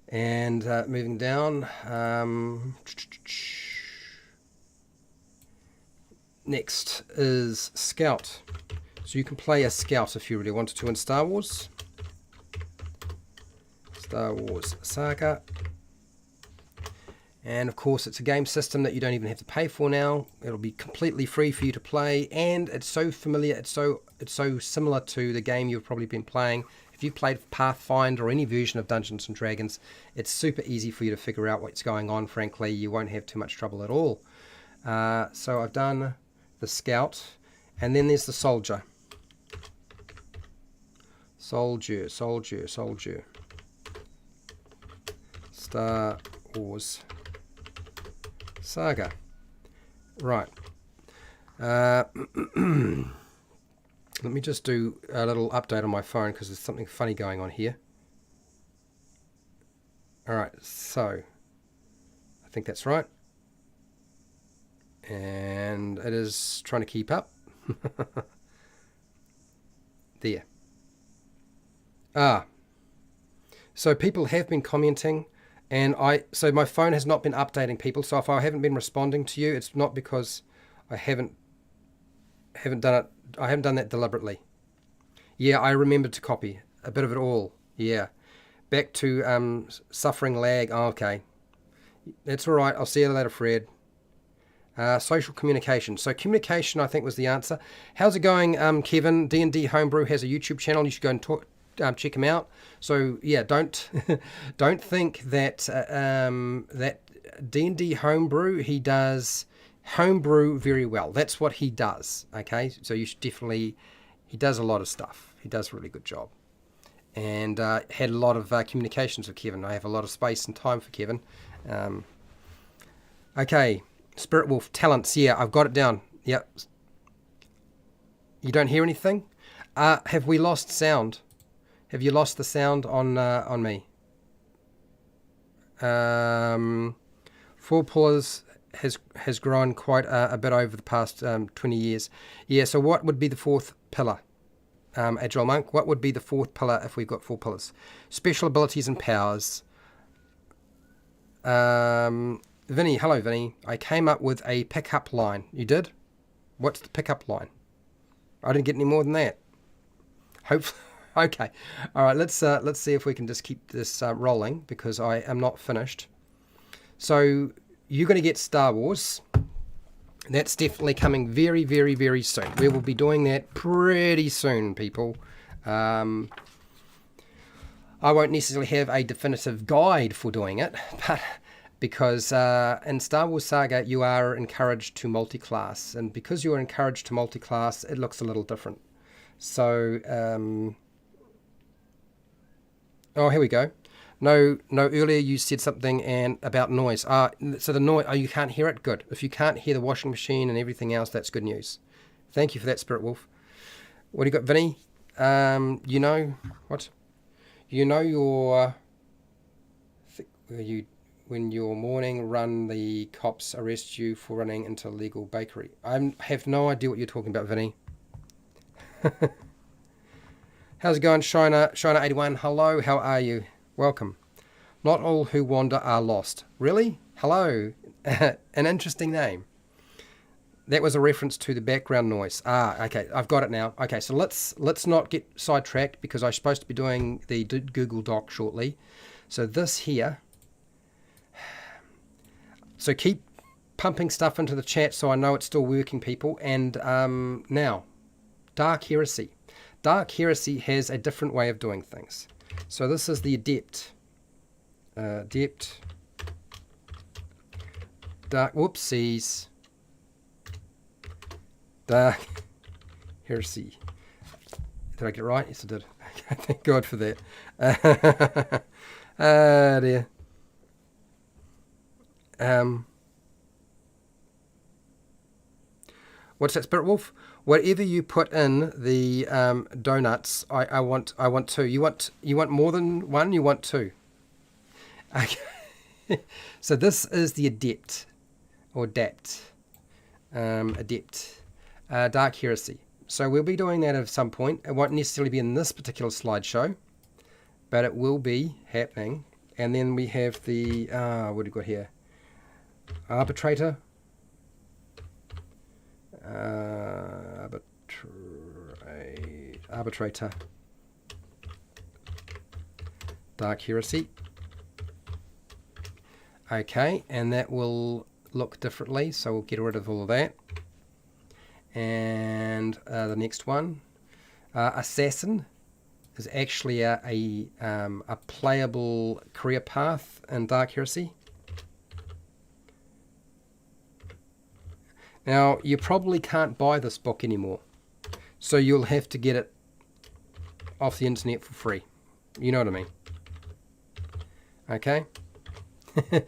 And moving down, next is Scout. So you can play a Scout if you really wanted to in Star Wars. Star Wars Saga. And of course it's a game system that you don't even have to pay for now. It'll be completely free for you to play, and it's so familiar, it's so similar to the game you've probably been playing. If you've played Pathfinder or any version of Dungeons and Dragons, it's super easy for you to figure out what's going on. Frankly, you won't have too much trouble at all. So I've done the Scout, and then there's the Soldier. Soldier. Star Wars Saga. Right. Let me just do a little update on my phone because there's something funny going on here. Alright, so I think that's right. And it is trying to keep up. There. So people have been commenting, and so my phone has not been updating people. So if I haven't been responding to you, it's not because I haven't done it. I haven't done that deliberately. Yeah, I remembered to copy a bit of it all. Yeah, back to suffering lag. Oh, okay, that's all right. I'll see you later, Fred. Social communication. So communication, I think, was the answer. How's it going, Kevin? D&D Homebrew has a YouTube channel. You should go and check him out. So yeah, don't think that that D&D Homebrew, he does homebrew very well. That's what he does. Okay, so you should definitely. He does a lot of stuff. He does a really good job, and had a lot of communications with Kevin. I have a lot of space and time for Kevin. Okay, Spirit Wolf talents. Yeah, I've got it down. Yep. You don't hear anything? Have we lost sound? Have you lost the sound on me? Four Pullers has grown quite a bit over the past 20 years. Yeah, so what would be the fourth pillar? Agile Monk, what would be the fourth pillar if we've got four pillars? Special abilities and powers. Vinny, hello Vinny. I came up with a pickup line. You did? What's the pickup line? I didn't get any more than that. Hopefully. Okay. All right, let's see if we can just keep this rolling, because I am not finished. So you're going to get Star Wars. That's definitely coming very, very, very soon. We will be doing that pretty soon, people. I won't necessarily have a definitive guide for doing it, but because in Star Wars Saga you are encouraged to multi-class, and because you are encouraged to multi-class, it looks a little different. So, oh, here we go. No, earlier you said something about noise. So the noise, you can't hear it? Good. If you can't hear the washing machine and everything else, that's good news. Thank you for that, Spirit Wolf. What do you got, Vinny? You know, what? You know when your morning run, the cops arrest you for running into a legal bakery. I have no idea what you're talking about, Vinny. How's it going, Shiner81? Hello, how are you? Welcome. Not all who wander are lost. Really? Hello. An interesting name. That was a reference to the background noise. Okay, I've got it now. Okay, so let's not get sidetracked, because I'm supposed to be doing the Google Doc shortly. So this here. So keep pumping stuff into the chat so I know it's still working, people. And now, Dark Heresy. Dark Heresy has a different way of doing things. So this is the Adept. Adept dark, whoopsies. Dark heresy. Did I get it right? Yes, I did. Okay, thank God for that. Ah, dear. What's that, Spirit Wolf? Whatever you put in the donuts, I want two. You want more than one? You want two? Okay. So this is the adept or dapt, adept, dark heresy. So we'll be doing that at some point. It won't necessarily be in this particular slideshow, but it will be happening. And then we have the what do we got here? Arbitrator. Arbitrator. Dark heresy. Okay, and that will look differently, so we'll get rid of all of that. And the next one, assassin, is actually a playable career path in Dark Heresy. Now, you probably can't buy this book anymore, so you'll have to get it off the internet for free. You know what I mean? Okay? A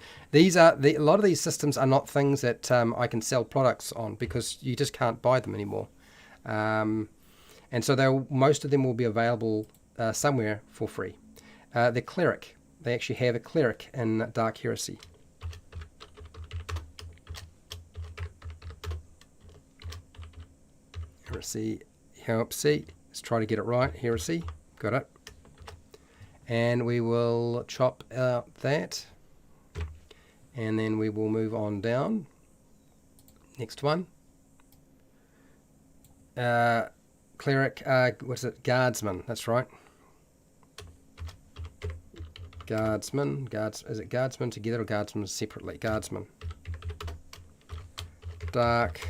lot of these systems are not things that I can sell products on because you just can't buy them anymore. And so most of them will be available somewhere for free. The cleric. They actually have a cleric in Dark Heresy. Heresy. Heresy. Let's try to get it right. Heresy. Got it. And we will chop out that. And then we will move on down. Next one. Cleric, what's it? Guardsman, that's right. Guardsman, is it guardsman together or guardsman separately? Guardsman. Dark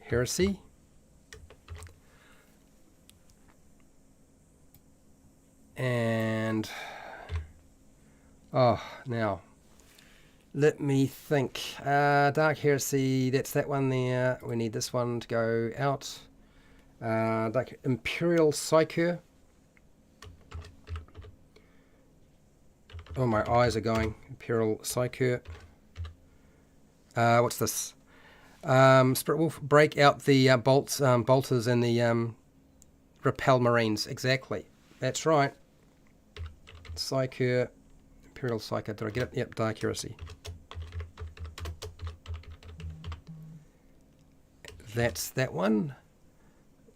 Heresy. And, now, let me think. Dark Heresy, that's that one there. We need this one to go out. Dark Imperial Psyker. Oh, my eyes are going. Imperial Psyker. What's this? Spirit Wolf, break out the bolters and the repel marines. Exactly. That's right. Psyker. Imperial Psyker. Did I get it? Yep, Dark Heresy. That's that one.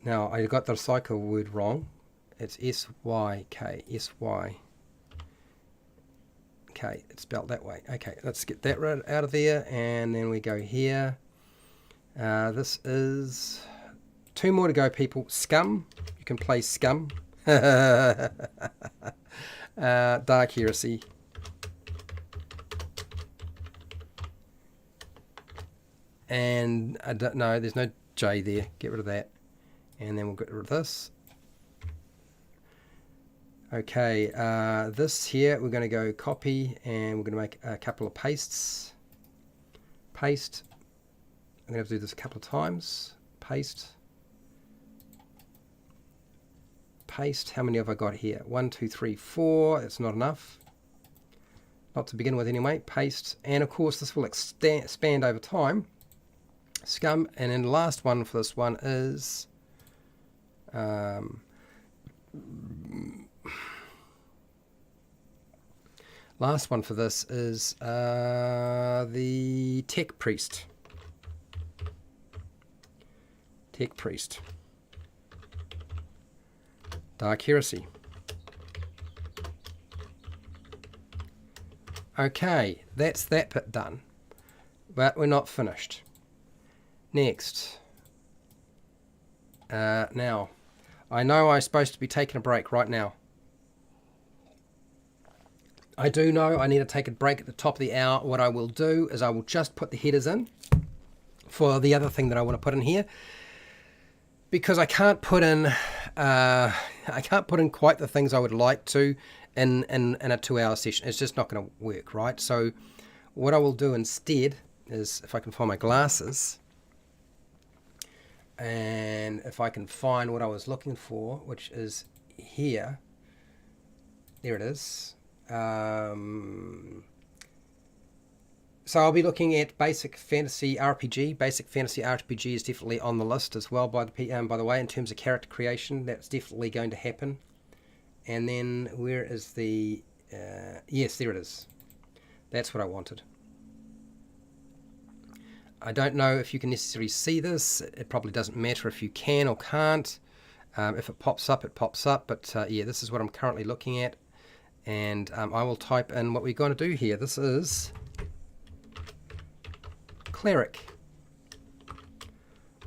Now, I got the Psycho word wrong. It's S-Y-K. S-Y. Okay, it's spelled that way. Okay, let's get that right out of there. And then we go here. This is... 2 more to go, people. Scum. You can play Scum. Dark Heresy. And I don't know, there's no J there. Get rid of that. And then we'll get rid of this. Okay, this here, we're going to go copy and we're going to make a couple of pastes. Paste. I'm going to have to do this a couple of times. Paste. Paste. How many have I got here? 1, 2, 3, 4. That's not enough. Not to begin with anyway. Paste. And of course this will expand over time. Scum. And then the last one for this one is last one for this is the Tech Priest. Tech Priest. Dark Heresy. Okay, that's that bit done. But we're not finished. Next. Now, I know I'm supposed to be taking a break right now. I do know I need to take a break at the top of the hour. What I will do is I will just put the headers in for the other thing that I want to put in here, because I can't put in quite the things I would like to in a 2-hour session. It's just not going to work, right? So What I will do instead is, if I can find my glasses, and if I can find what I was looking for, which is here. There it is. So I'll be looking at basic fantasy RPG. Basic fantasy RPG is definitely on the list as well. By the way, in terms of character creation, that's definitely going to happen. And then where is the? Yes, there it is. That's what I wanted. I don't know if you can necessarily see this. It probably doesn't matter if you can or can't. If it pops up, it pops up. But yeah, this is what I'm currently looking at. And I will type in what we're going to do here. This is Cleric.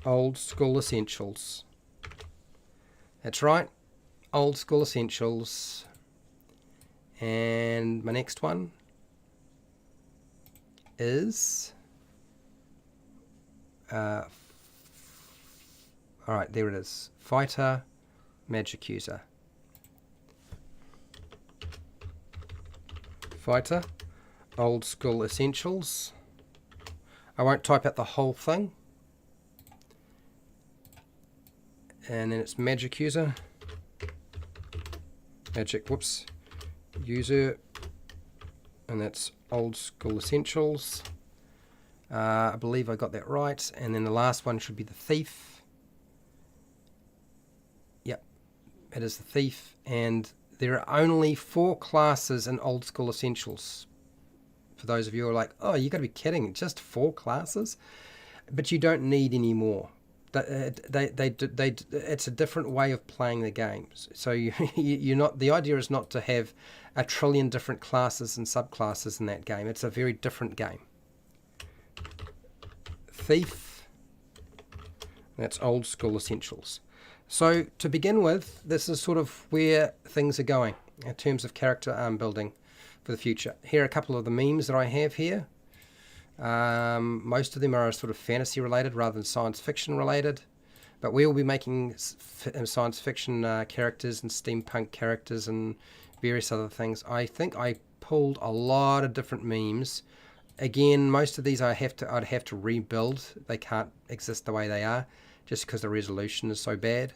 Old School Essentials. That's right. Old School Essentials. And my next one is... Alright, there it is. Fighter, Magic User. Fighter, Old School Essentials. I won't type out the whole thing. And then it's Magic User. User. And that's Old School Essentials. I believe I got that right. And then the last one should be the Thief. Yep, it is the Thief. And there are only 4 classes in Old School Essentials. For those of you who are like, oh, you got to be kidding, just 4 classes? But you don't need any more. It's a different way of playing the games. So you're not. The idea is not to have a trillion different classes and subclasses in that game. It's a very different game. Thief. That's Old School Essentials. So to begin with, this is sort of where things are going in terms of character building for the future. Here are a couple of the memes that I have here. Most of them are sort of fantasy related rather than science fiction related, but we will be making science fiction characters and steampunk characters and various other things. I think I pulled a lot of different memes. Again, most of these I'd have to rebuild. They can't exist the way they are just because the resolution is so bad.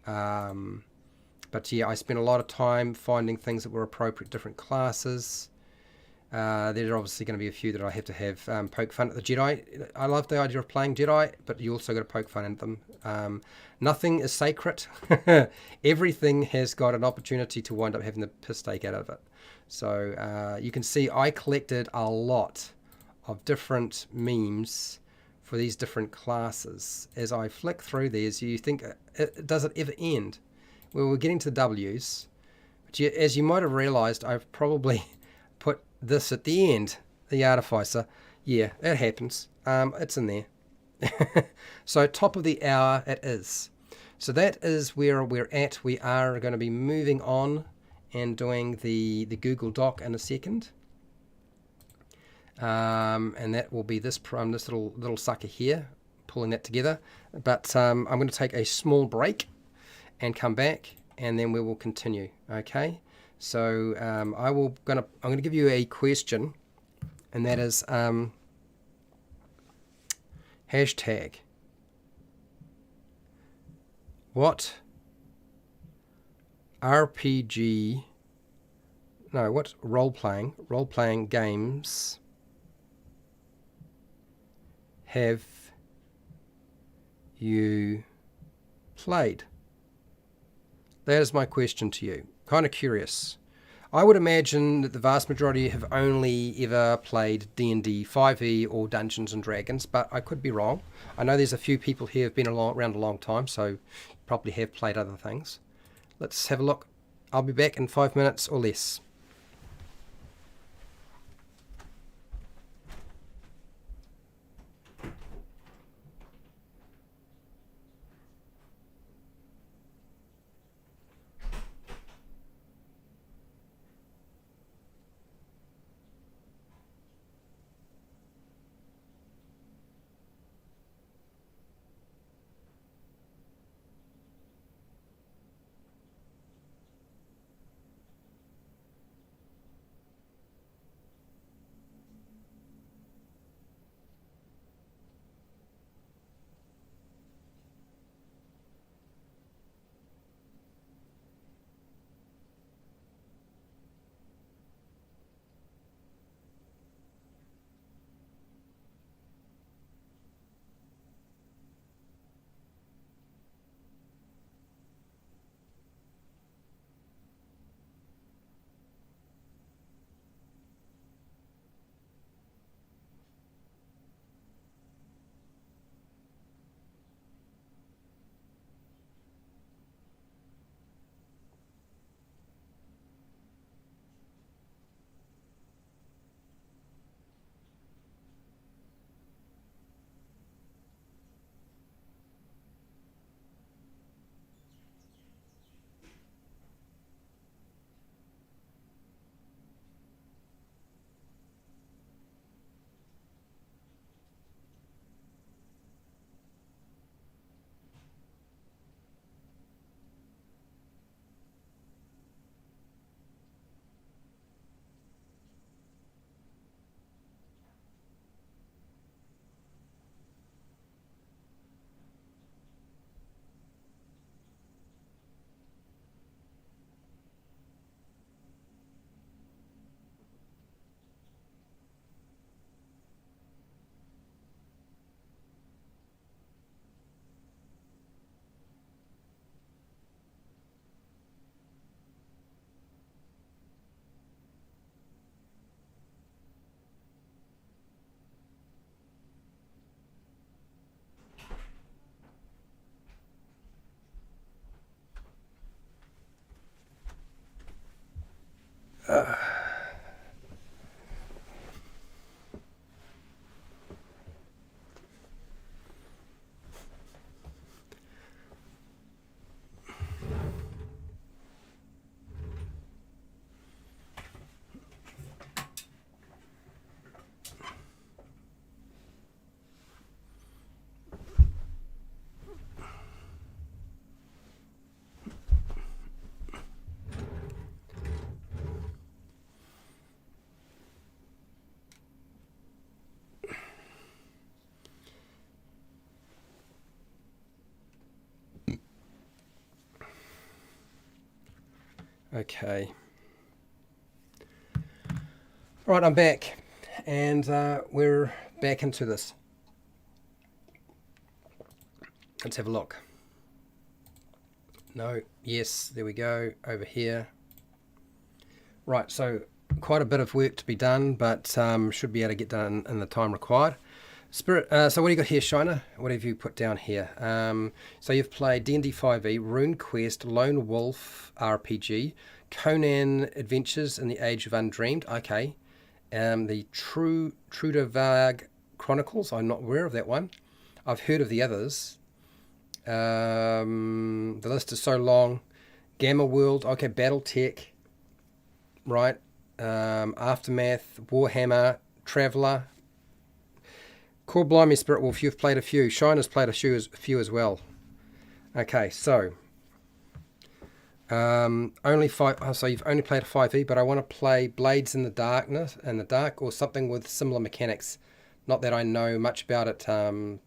But yeah, I spent a lot of time finding things that were appropriate different classes. There are obviously going to be a few that I have to have poke fun at the Jedi. I love the idea of playing Jedi, but you also got to poke fun at them. Nothing is sacred. Everything has got an opportunity to wind up having the piss take out of it. So you can see I collected a lot of different memes for these different classes. As I flick through these, you think, does it ever end? Well, we're getting to the W's. But as you might have realized, I've probably put this at the end, the Artificer. Yeah, it happens. It's in there. So top of the hour it is. So that is where we're at. We are going to be moving on and doing the Google Doc in a second. And that will be this little sucker here, pulling that together. But I'm going to take a small break and come back, and then we will continue. Okay. So I'm going to give you a question, and that is hashtag what role-playing games have you played? That is my question to you. Kind of curious. I would imagine that the vast majority have only ever played D&D 5e or Dungeons and Dragons, but I could be wrong. I know there's a few people here who have been around a long time, so probably have played other things. Let's have a look. I'll be back in 5 minutes or less. Okay. Right, I'm back, and we're back into this. Let's have a look. No, yes, there we go, over here. Right, so quite a bit of work to be done, but should be able to get done in the time required. Spirit. So what do you got here, Shiner? What have you put down here? So you've played D&D 5e, RuneQuest, Lone Wolf RPG, Conan Adventures in the Age of Undreamed. Okay. The Trudevarg Chronicles. I'm not aware of that one. I've heard of the others. The list is so long. Gamma World. Okay. BattleTech. Right. Aftermath. Warhammer. Traveller. Core Blimey, Spirit Wolf, you've played a few. Shiner's played a few as well. Okay, so only 5. Oh, so you've only played a 5e, but I want to play Blades in the Dark, or something with similar mechanics. Not that I know much about it,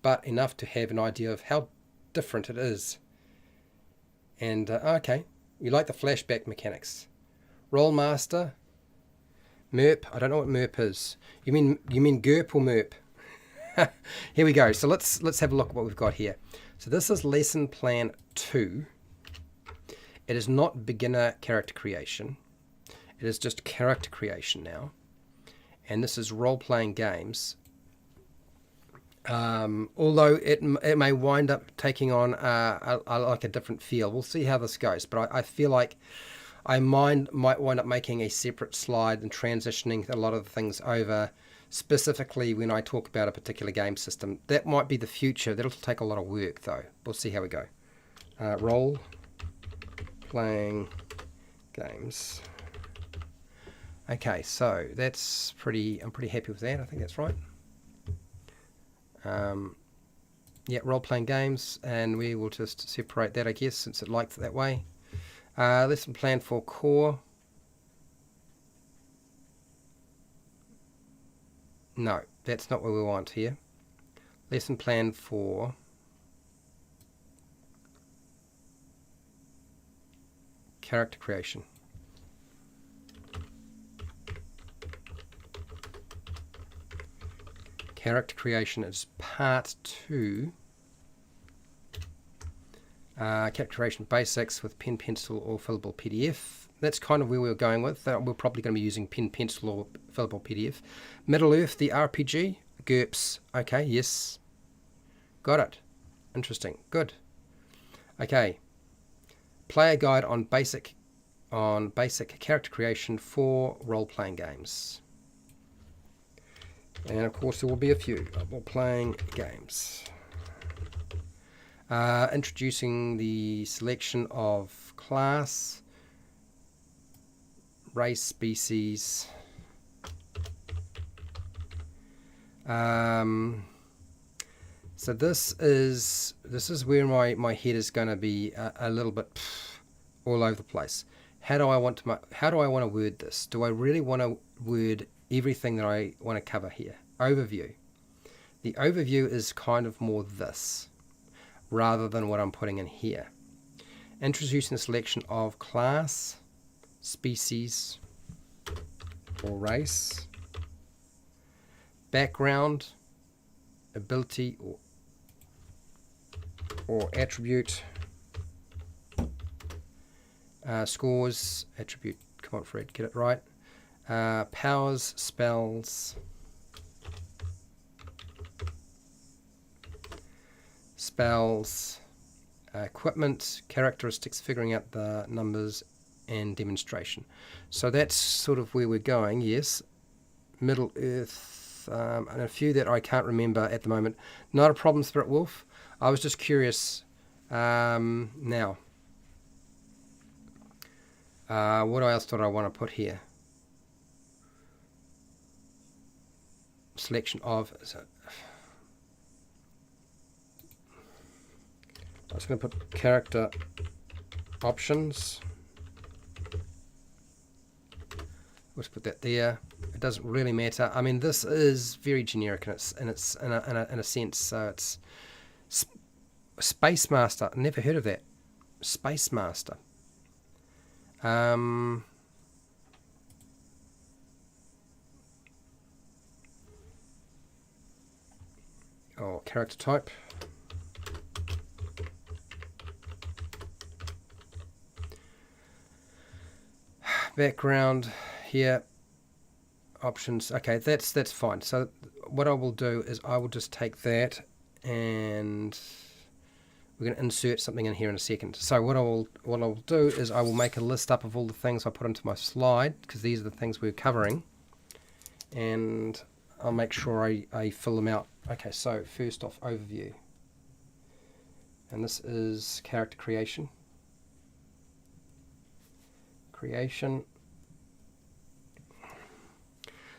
but enough to have an idea of how different it is. And okay, you like the flashback mechanics. Rollmaster, Merp. I don't know what Merp is. You mean GURP or Merp? Here we go. So let's have a look at what we've got here. So this is lesson plan 2. It is not beginner character creation. It is just character creation now. And this is role-playing games. Although it may wind up taking on like a different feel. We'll see how this goes. But I feel like I might wind up making a separate slide and transitioning a lot of the things over, specifically when I talk about a particular game system. That might be the future. That'll take a lot of work, though. We'll see how we go. Role-playing games. Okay, so that's I'm pretty happy with that. I think that's right. Yeah, role-playing games, and we will just separate that, I guess, since it liked it that way. Lesson plan for core. No, that's not what we want here. Lesson plan for character creation. Character creation is part 2. Character creation basics with pen, pencil, or fillable PDF. That's kind of where we're going with. We're probably going to be using pen, pencil, or fillable PDF. Middle Earth, the RPG. GURPS. Okay, yes. Got it. Interesting. Good. Okay. Player guide on basic character creation for role-playing games. And of course there will be a few role-playing games. Introducing the selection of class, race, species. So this is where my head is going to be a little bit all over the place. How do I want to word this? Do I really want to word everything that I want to cover here? Overview. The overview is kind of more this, rather than what I'm putting in here. Introducing the selection of class, species, or race, background, ability, or attribute, scores, attribute, come on Fred, get it right, powers, spells, equipment, characteristics, figuring out the numbers, and demonstration. So that's sort of where we're going. Yes, Middle Earth, and a few that I can't remember at the moment. Not a problem, Spirit Wolf. I was just curious. Now, what else did I want to put here? Selection of. I was going to put character options. Let's put that there. It doesn't really matter. I mean, this is very generic in a sense. So it's Space Master. Never heard of that. Space Master. Oh, character type. Background here. Options. Okay, that's fine. So what I will do is I will just take that, and we're going to insert something in here in a second. So what I will do is I will make a list up of all the things I put into my slide, because these are the things we're covering, and I'll make sure I fill them out. Okay, so first off, overview, and this is character creation.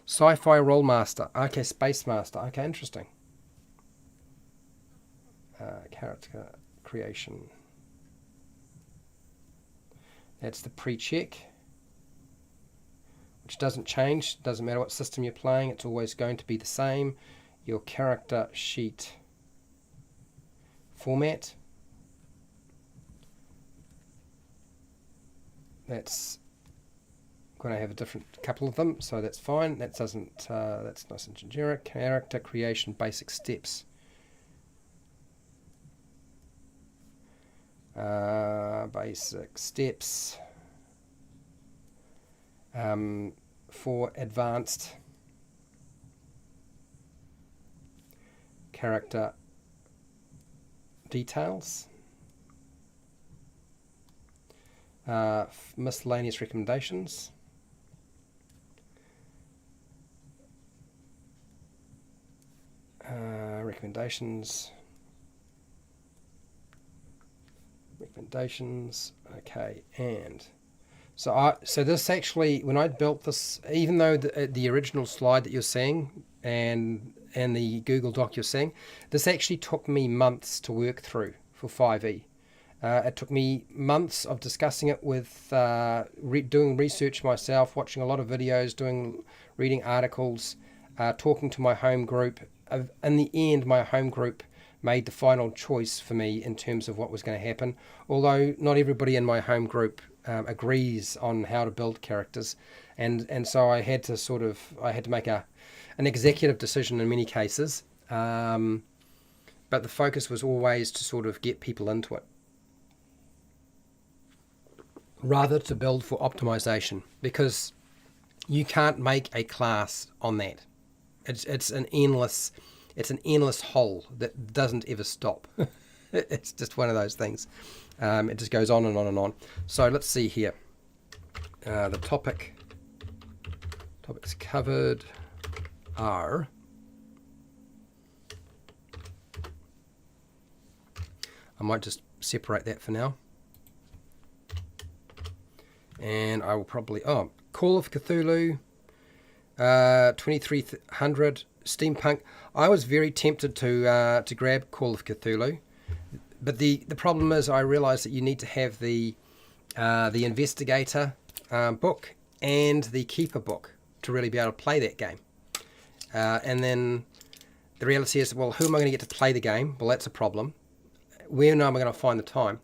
Sci-fi role master. Okay, space master. Okay, interesting. Character creation. That's the pre-check, which doesn't change. Doesn't matter what system you're playing. It's always going to be the same. Your character sheet format. That's going to have a different couple of them, so that's fine. That doesn't. That's nice and generic. Character creation basic steps. Basic steps for advanced character details. Miscellaneous recommendations. Recommendations. Okay, and so this actually, when I built this, even though the original slide that you're seeing and the Google Doc you're seeing, this actually took me months to work through for 5e. It took me months of discussing it with doing research myself, watching a lot of videos, reading articles, talking to my home group. In the end, my home group made the final choice for me in terms of what was going to happen. Although not everybody in my home group agrees on how to build characters, and so I had to make an executive decision in many cases. But the focus was always to sort of get people into it, rather to build for optimization, because you can't make a class on that. It's an endless hole that doesn't ever stop. It's just one of those things. It just goes on and on and on. So let's see here. The topics covered are I might just separate that for now. And I will probably Call of Cthulhu, 2300 steampunk. I was very tempted to grab Call of Cthulhu, but the problem is I realized that you need to have the investigator book and the keeper book to really be able to play that game. And then the reality is, well, who am I going to get to play the game? Well, that's a problem. Where am I going to find the time?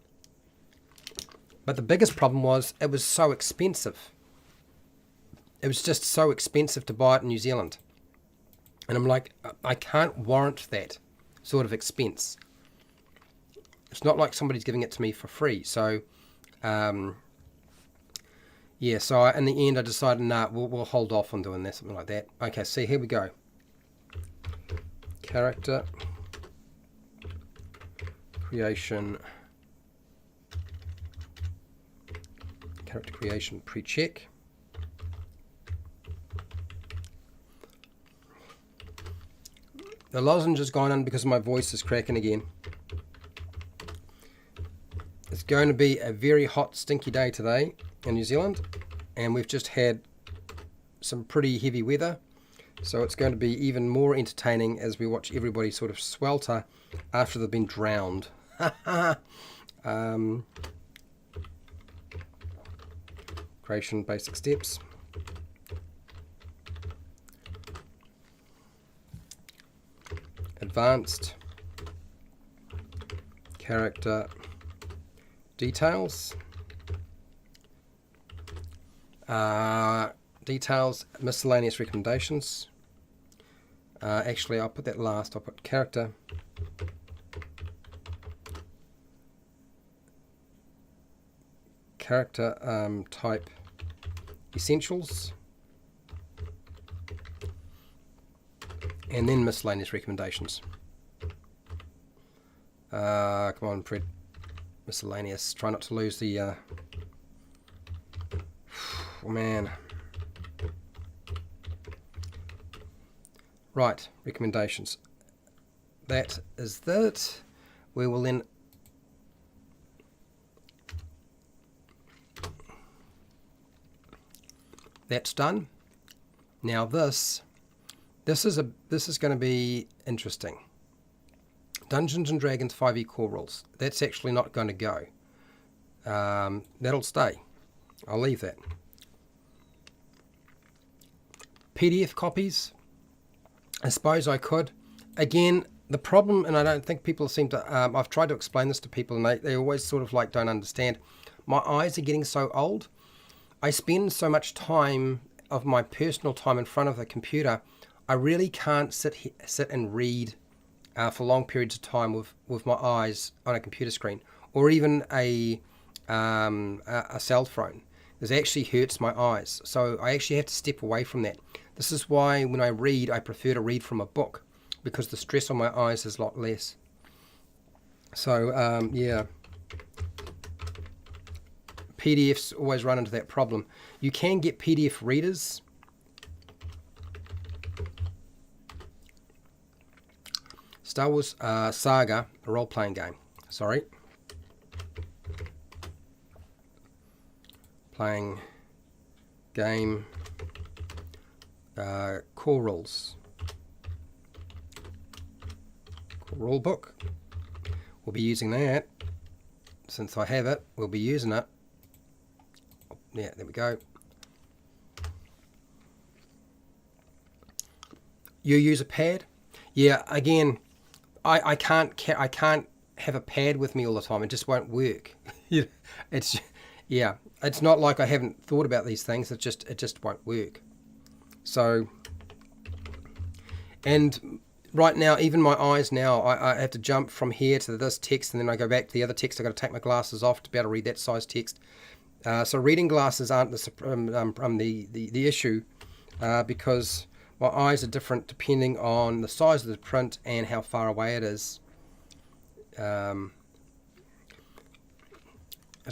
But the biggest problem was it was so expensive. It was just so expensive to buy it in New Zealand. And I'm like, I can't warrant that sort of expense. It's not like somebody's giving it to me for free. So, so in the end I decided, we'll hold off on doing that, something like that. Okay, so here we go. Character creation. character creation pre-check. The lozenge has gone in because my voice is cracking again. It's going to be a very hot, stinky day today in New Zealand, and we've just had some pretty heavy weather, so it's going to be even more entertaining as we watch everybody sort of swelter after they've been drowned. Creation basic steps. Advanced character details. Details, miscellaneous recommendations. Actually, I'll put that last. I'll put character. Character type essentials. And then miscellaneous recommendations. Come on, Fred. Miscellaneous. Try not to lose the... oh, man. Right, recommendations. That is that. We will then... That's done. Now this is going to be interesting. Dungeons and Dragons 5e core rules. That's actually not going to go. That'll stay. I'll leave that. PDF copies. I suppose I could. Again, the problem, and I don't think people seem to, I've tried to explain this to people and they always sort of like don't understand. My eyes are getting so old. I spend so much time of my personal time in front of the computer. I really can't sit and read for long periods of time with my eyes on a computer screen or even a cell phone. This actually hurts my eyes. So I actually have to step away from that. This is why when I read, I prefer to read from a book because the stress on my eyes is a lot less. So, yeah. PDFs always run into that problem. You can get PDF readers. Star Wars Saga, a role-playing game. Sorry. Playing game core rules. Core rule book. We'll be using that. Since I have it, we'll be using it. Yeah, there we go. You use a pad? Yeah, again, I can't have a pad with me all the time. It just won't work. It's not like I haven't thought about these things. It just won't work. So, and right now, even my eyes now, I have to jump from here to this text, and then I go back to the other text. I've got to take my glasses off to be able to read that size text. So reading glasses aren't the issue because my eyes are different depending on the size of the print and how far away it is. It's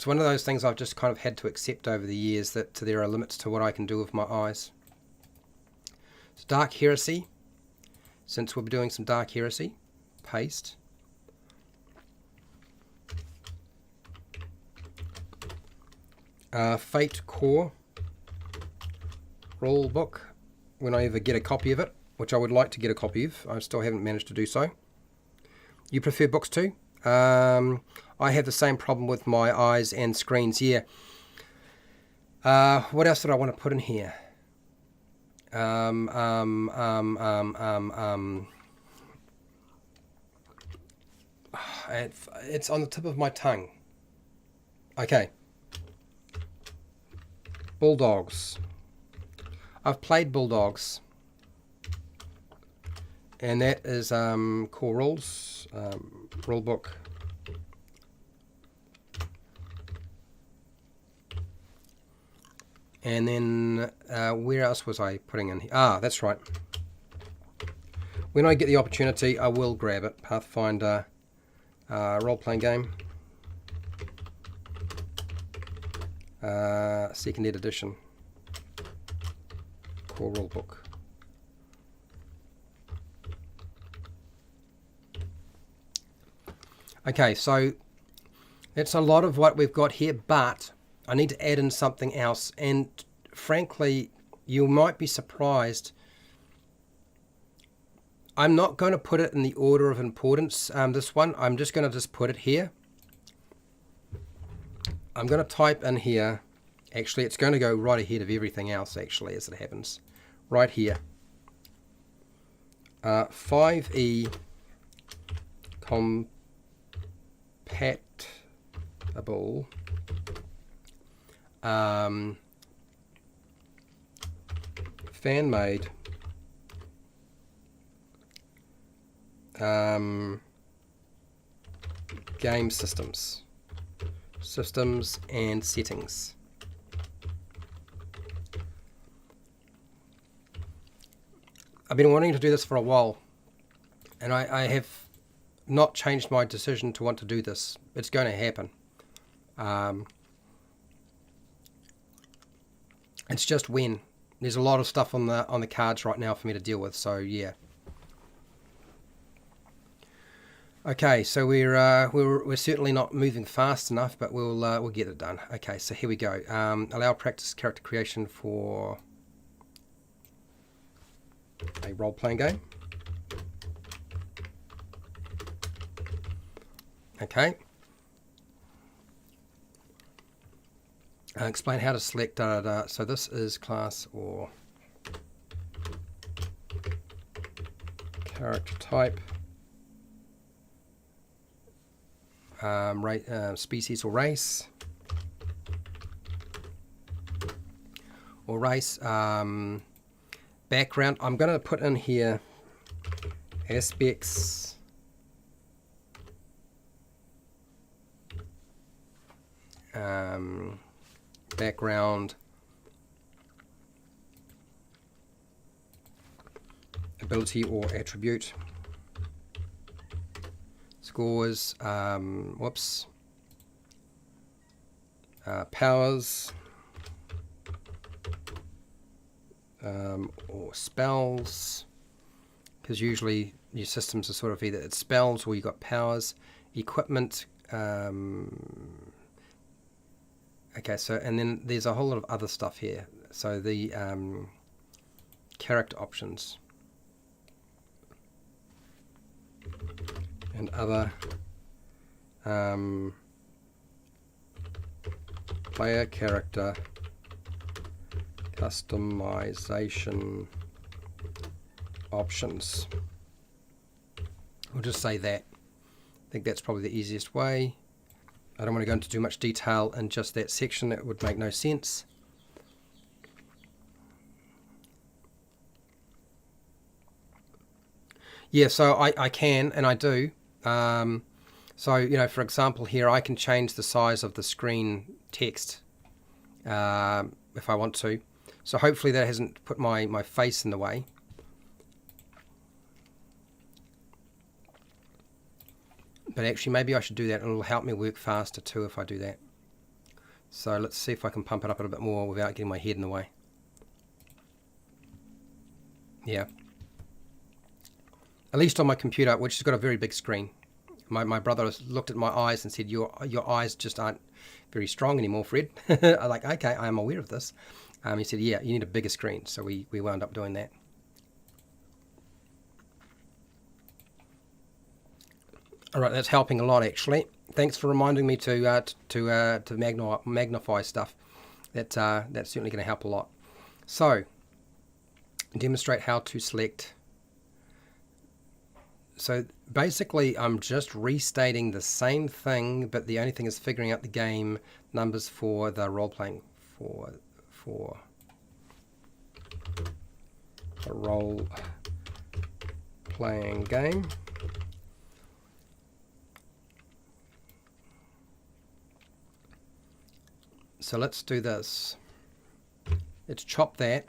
one of those things I've just kind of had to accept over the years, that there are limits to what I can do with my eyes. So Dark Heresy, since we'll be doing some Dark Heresy, paste. Fate Core rule book, when I ever get a copy of it, which I would like to get a copy of. I still haven't managed to do so. You prefer books too? I have the same problem with my eyes and screens here. What else did I want to put in here? It's on the tip of my tongue. Okay. Bulldogs. I've played Bulldogs, and that is core rules, rule book. And then where else was I putting in here? Ah, that's right. When I get the opportunity, I will grab it. Pathfinder role-playing game. second edition, core rulebook. Okay, so that's a lot of what we've got here, but I need to add in something else, and frankly, you might be surprised. I'm not going to put it in the order of importance, this one. I'm just going to just put it here. I'm going to type in here, actually it's going to go right ahead of everything else actually as it happens, right here. 5e compatible fan-made game systems and settings. I've been wanting to do this for a while, and I have not changed my decision to want to do this. It's going to happen. It's just when. There's a lot of stuff on the cards right now for me to deal with, so yeah. Okay, so we're certainly not moving fast enough, but we'll get it done. Okay, so here we go. Allow practice character creation for a role-playing game. Okay. Explain how to select So this is class or character type, species or race, background. I'm going to put in here aspects, background, ability or attribute, scores, powers, or spells, because usually your systems are sort of either it's spells or you got powers, equipment. Okay, so and then there's a whole lot of other stuff here. So the character options and other player character customization options. We'll just say that. I think that's probably the easiest way. I don't want to go into too much detail in just that section. It would make no sense. Yeah, so I can, and I do. So, you know, for example here, I can change the size of the screen text if I want to. So hopefully that hasn't put my face in the way. But actually maybe I should do that, and it'll help me work faster too if I do that. So let's see if I can pump it up a little bit more without getting my head in the way. Yeah. At least on my computer, which has got a very big screen. My brother looked at my eyes and said, your eyes just aren't very strong anymore, Fred. I'm like, okay, I am aware of this. He said, yeah, you need a bigger screen. So we wound up doing that. All right, that's helping a lot actually. Thanks for reminding me to magnify stuff. That's certainly going to help a lot. So, demonstrate how to select. So basically, I'm just restating the same thing, but the only thing is figuring out the game numbers for the role-playing for a role-playing game. So let's do this. Let's chop that,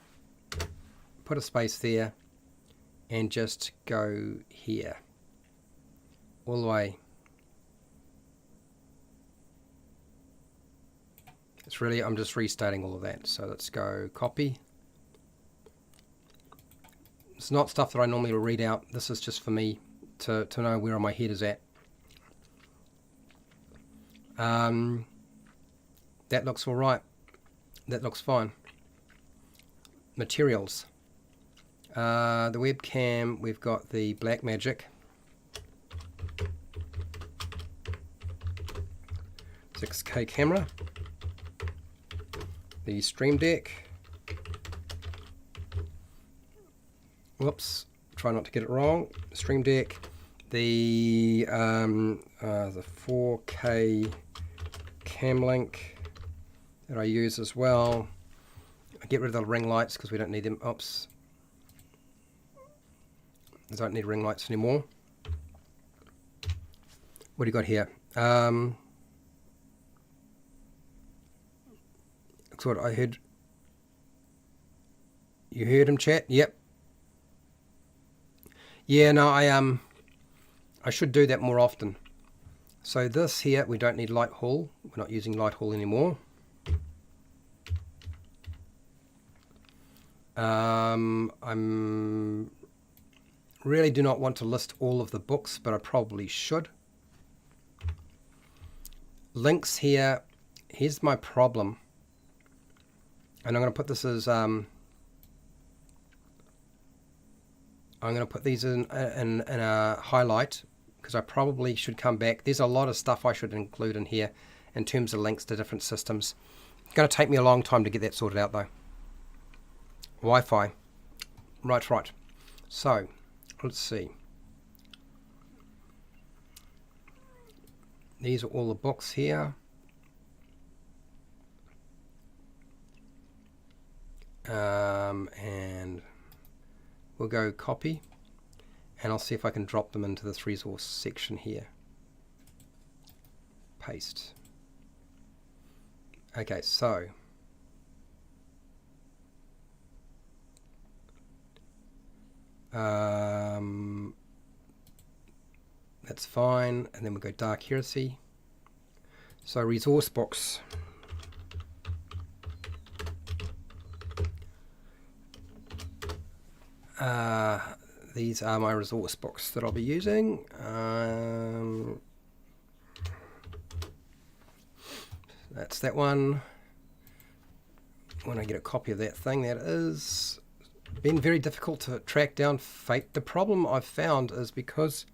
put a space there, and just go here, all the way. It's really, I'm just restating all of that. So let's go copy. It's not stuff that I normally read out. This is just for me to know where my head is at. That looks all right. That looks fine. Materials. The webcam, we've got the Blackmagic. 6K camera. The Stream Deck. Whoops, try not to get it wrong. Stream Deck. The 4K cam link that I use as well. I get rid of the ring lights because we don't need them. Oops. I don't need ring lights anymore. What do you got here? That's what I heard. You heard him, chat? Yep. Yeah, no, I should do that more often. So this here, we don't need light haul. We're not using light haul anymore. I'm really do not want to list all of the books, but I probably should. Links here. Here's my problem. And I'm going to put this as I'm going to put these in a highlight because I probably should come back. There's a lot of stuff I should include in here in terms of links to different systems. It's going to take me a long time to get that sorted out though. Wi-Fi. Right. So, let's see. These are all the books here. And we'll go copy. And I'll see if I can drop them into this resource section here. Paste. Okay, so that's fine, and then we'll go Dark Heresy. So resource books. These are my resource books that I'll be using. That's that one. When I get a copy of that thing, that is been very difficult to track down Fate. The problem I've found is because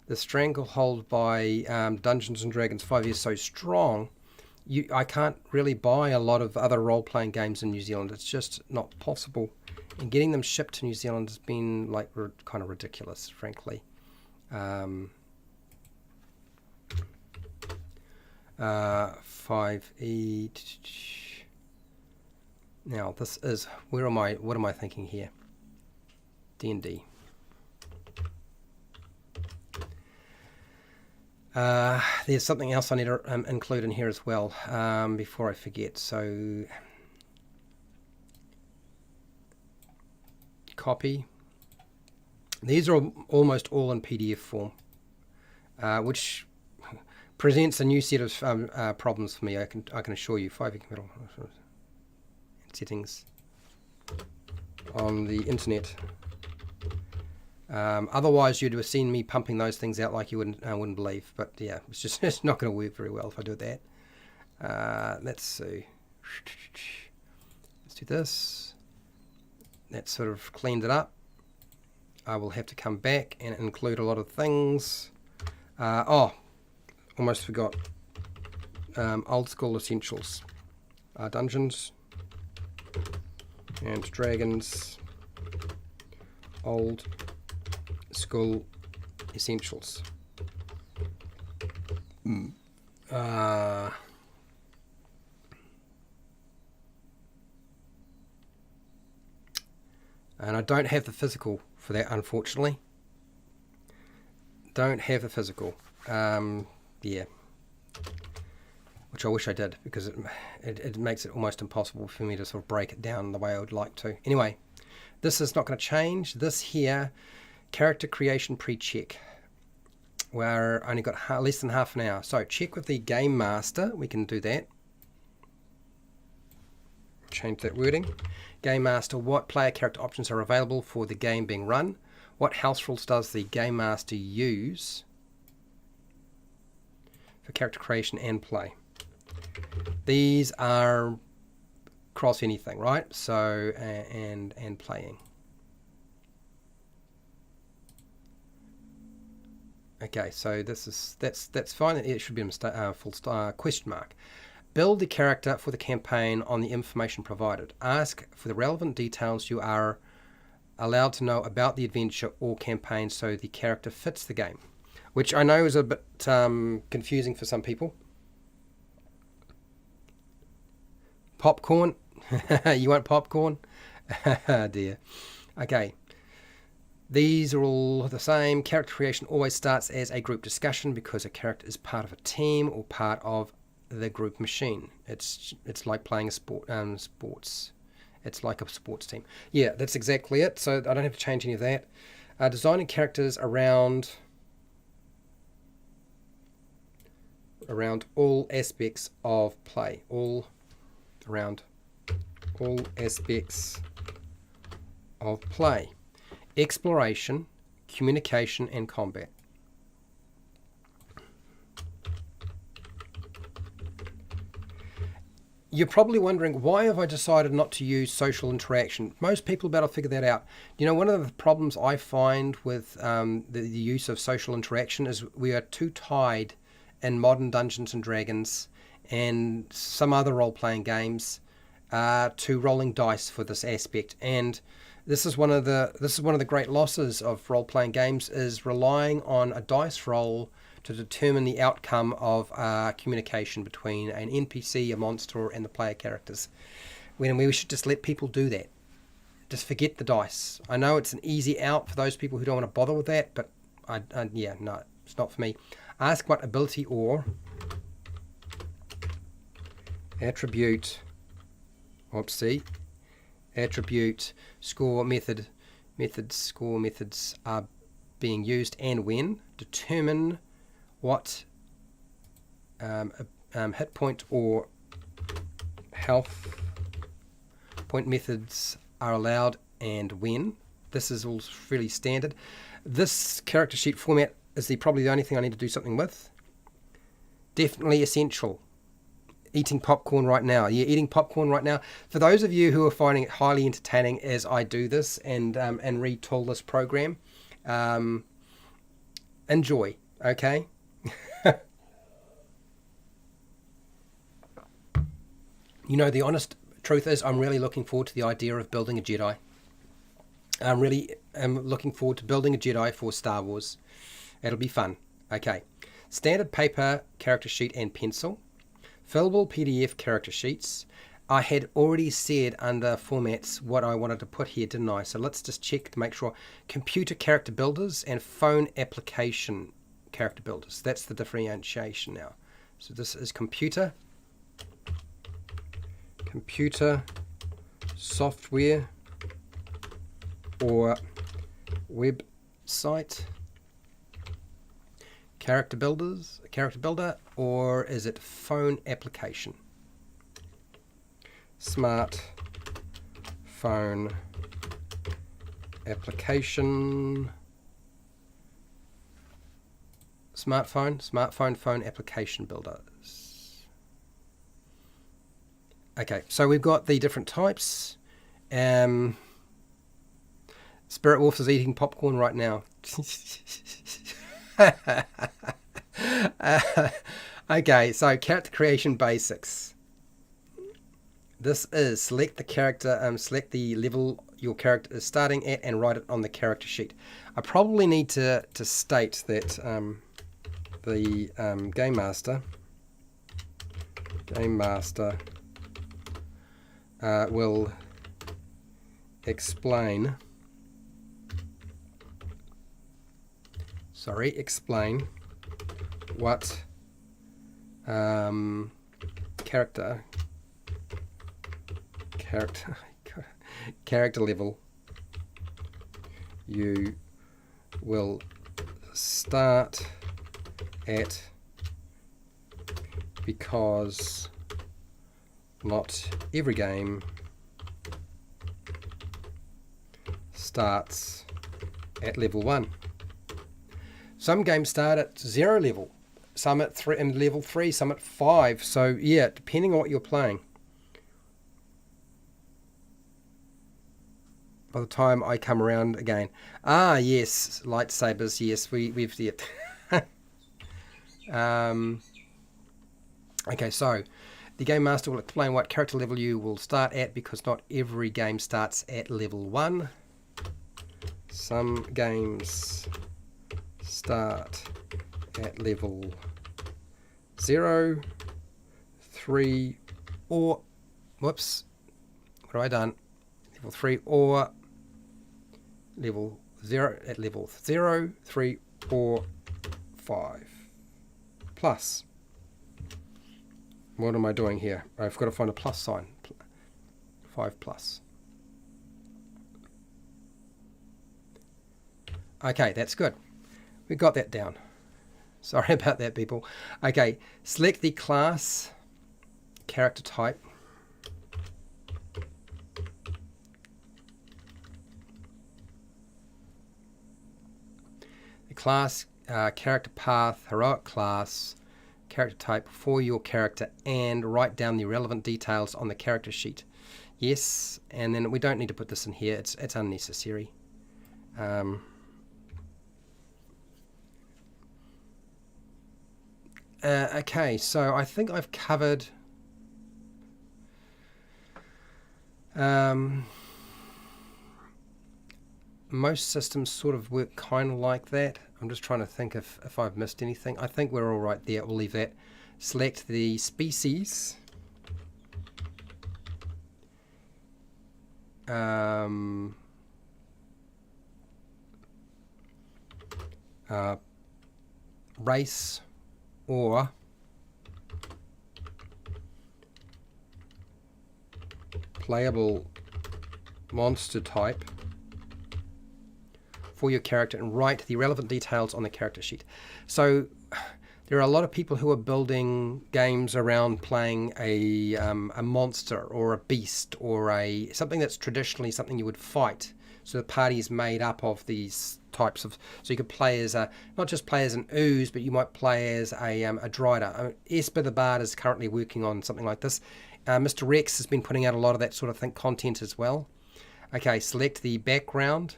the stranglehold by Dungeons and Dragons 5 is so strong, I can't really buy a lot of other role-playing games in New Zealand. It's just not possible. And getting them shipped to New Zealand has been like kind of ridiculous, frankly. 5E. Now this is, what am I thinking here? D&D. There's something else I need to include in here as well before I forget. So copy. These are almost all in PDF form, which presents a new set of problems for me. I can assure you. 5 middle settings on the internet. Otherwise, you'd have seen me pumping those things out like you wouldn't believe. But yeah, it's just it's not going to work very well if I do that. Let's see. Let's do this. That sort of cleaned it up. I will have to come back and include a lot of things. Almost forgot. Old school essentials. Dungeons and Dragons. Old school essentials. And I don't have the physical for that, unfortunately. Don't have the physical. Yeah. Which I wish I did, because it makes it almost impossible for me to sort of break it down the way I would like to. Anyway, this is not going to change. This here, character creation pre-check. We're only got less than half an hour. So check with the game master. We can do that. change that wording. Game Master, what player character options are available for the game being run? What house rules does the Game Master use for character creation and play? These are cross anything, right? So and playing. Okay, so that's fine. It should be a mistake, question mark. Build the character for the campaign on the information provided. Ask for the relevant details you are allowed to know about the adventure or campaign so the character fits the game, which I know is a bit confusing for some people. Popcorn? You want popcorn? Dear. Okay. These are all the same. Character creation always starts as a group discussion because a character is part of a team or part of the group machine. It's like playing a sports. It's like a sports team. Yeah, that's exactly it. So I don't have to change any of that. Designing characters around all aspects of play. Around all aspects of play. Exploration, communication, and combat. You're probably wondering, why have I decided not to use social interaction? Most people better figure that out. You know, one of the problems I find with the use of social interaction is we are too tied in modern Dungeons and Dragons and some other role-playing games to rolling dice for this aspect. And this is one of the great losses of role-playing games, is relying on a dice roll to determine the outcome of communication between an NPC, a monster, and the player characters. When we should just let people do that. Just forget the dice. I know it's an easy out for those people who don't want to bother with that, but yeah, no, it's not for me. Ask what ability or attribute, attribute, score, score methods are being used and when. Determine what hit point or health point methods are allowed and when. This is all fairly standard. This character sheet format is probably the only thing I need to do something with. Definitely essential. Eating popcorn right now. Yeah, eating popcorn right now. For those of you who are finding it highly entertaining as I do this and retool this program, enjoy, okay? You know, the honest truth is I'm really looking forward to the idea of building a Jedi. I'm looking forward to building a Jedi for Star Wars. It'll be fun. Okay. Standard paper, character sheet and pencil. Fillable PDF character sheets. I had already said under formats what I wanted to put here, didn't I? So let's just check to make sure. Computer character builders and phone application character builders. That's the differentiation now. So this is computer software or website character builder, or is it phone application? Smart phone application. Smartphone phone application builders. Okay, so we've got the different types. Spirit Wolf is eating popcorn right now. Okay, so character creation basics. This is select the character, select the level your character is starting at and write it on the character sheet. I probably need to state that the Game Master will explain what character level you will start at, because not every game starts at level 1. Some games start at 0 level, some at level 3, some at 5. So yeah, depending on what you're playing. By the time I come around again. Ah, yes, lightsabers. Yes, we've yet. Okay, so the game master will explain what character level you will start at, because not every game starts at level 1. Some games start at level 0, 3, or whoops, what have I done? Level 3 or level 0 at level 0, 3, or 5 plus. What am I doing here? I've got to find a plus sign. 5 plus. Okay, that's good. We got that down. Sorry about that, people. Okay, select the class, character type. The class, character path, heroic class, character type for your character, and write down the relevant details on the character sheet. Yes, and then we don't need to put this in here. It's unnecessary. Okay, so I think I've covered most systems sort of work kind of like that. I'm just trying to think if I've missed anything. I think we're all right there. We'll leave that. Select the species. Race or playable monster type for your character, and write the relevant details on the character sheet. So there are a lot of people who are building games around playing a monster or a beast or something that's traditionally something you would fight. So the party is made up of these types of. So you could play as not just play as an ooze, but you might play as a drider. Esper the Bard is currently working on something like this. Mr. Rex has been putting out a lot of that sort of content as well. Okay, select the background,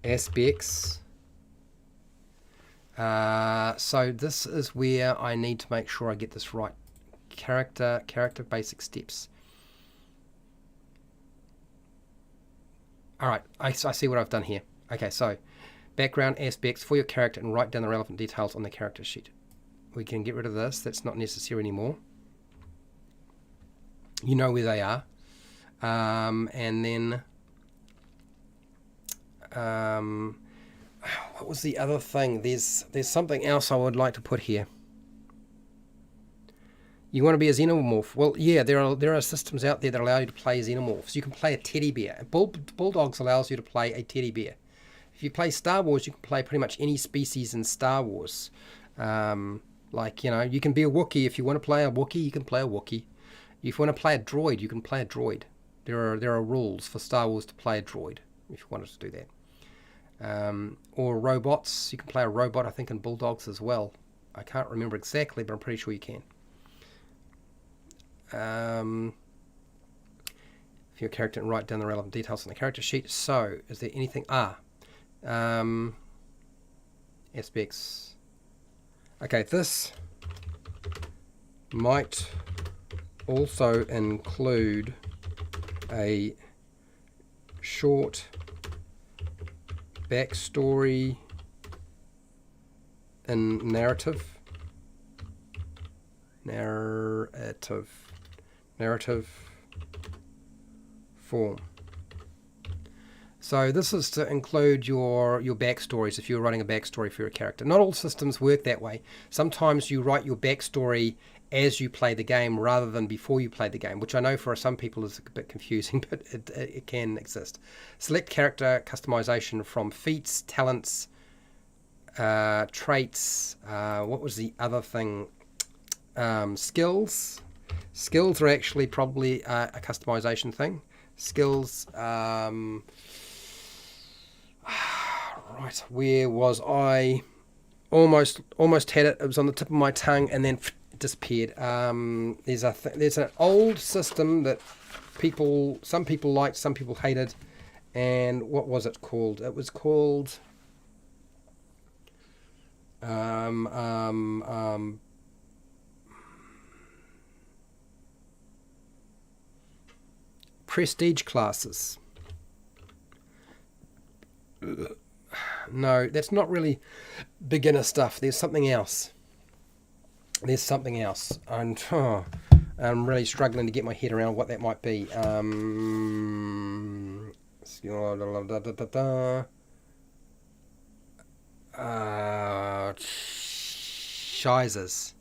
aspects. So this is where I need to make sure I get this right. Character basic steps. Alright, I see what I've done here. Okay, so background aspects for your character, and write down the relevant details on the character sheet. We can get rid of this. That's not necessary anymore. You know where they are. And then what was the other thing? There's something else I would like to put here. You want to be a xenomorph. Well, yeah, there are systems out there that allow you to play xenomorphs. You can play a teddy bear. Bulldogs allows you to play a teddy bear. If you play Star Wars, you can play pretty much any species in Star Wars. Like, you know, you can be a Wookiee. If you want to play a Wookiee, you can play a Wookiee. If you want to play a droid, you can play a droid. There are rules for Star Wars to play a droid, if you wanted to do that. Or robots. You can play a robot, I think, in Bulldogs as well. I can't remember exactly, but I'm pretty sure you can. For your character, and write down the relevant details on the character sheet. So, is there anything? Aspects. Okay, this might also include a short backstory and narrative form. So this is to include your backstories if you're writing a backstory for your character. Not all systems work that way. Sometimes you write your backstory as you play the game rather than before you play the game, which I know for some people is a bit confusing, but it can exist. Select character customization from feats, talents, traits. What was the other thing? Skills. Skills are actually probably a customization thing. skills. Right, where was I? Almost had it. It was on the tip of my tongue and then disappeared. There's an old system that some people liked, some people hated, and what was it called? It was called prestige classes. No, that's not really beginner stuff. There's something else. And I'm really struggling to get my head around what that might be. Shizers.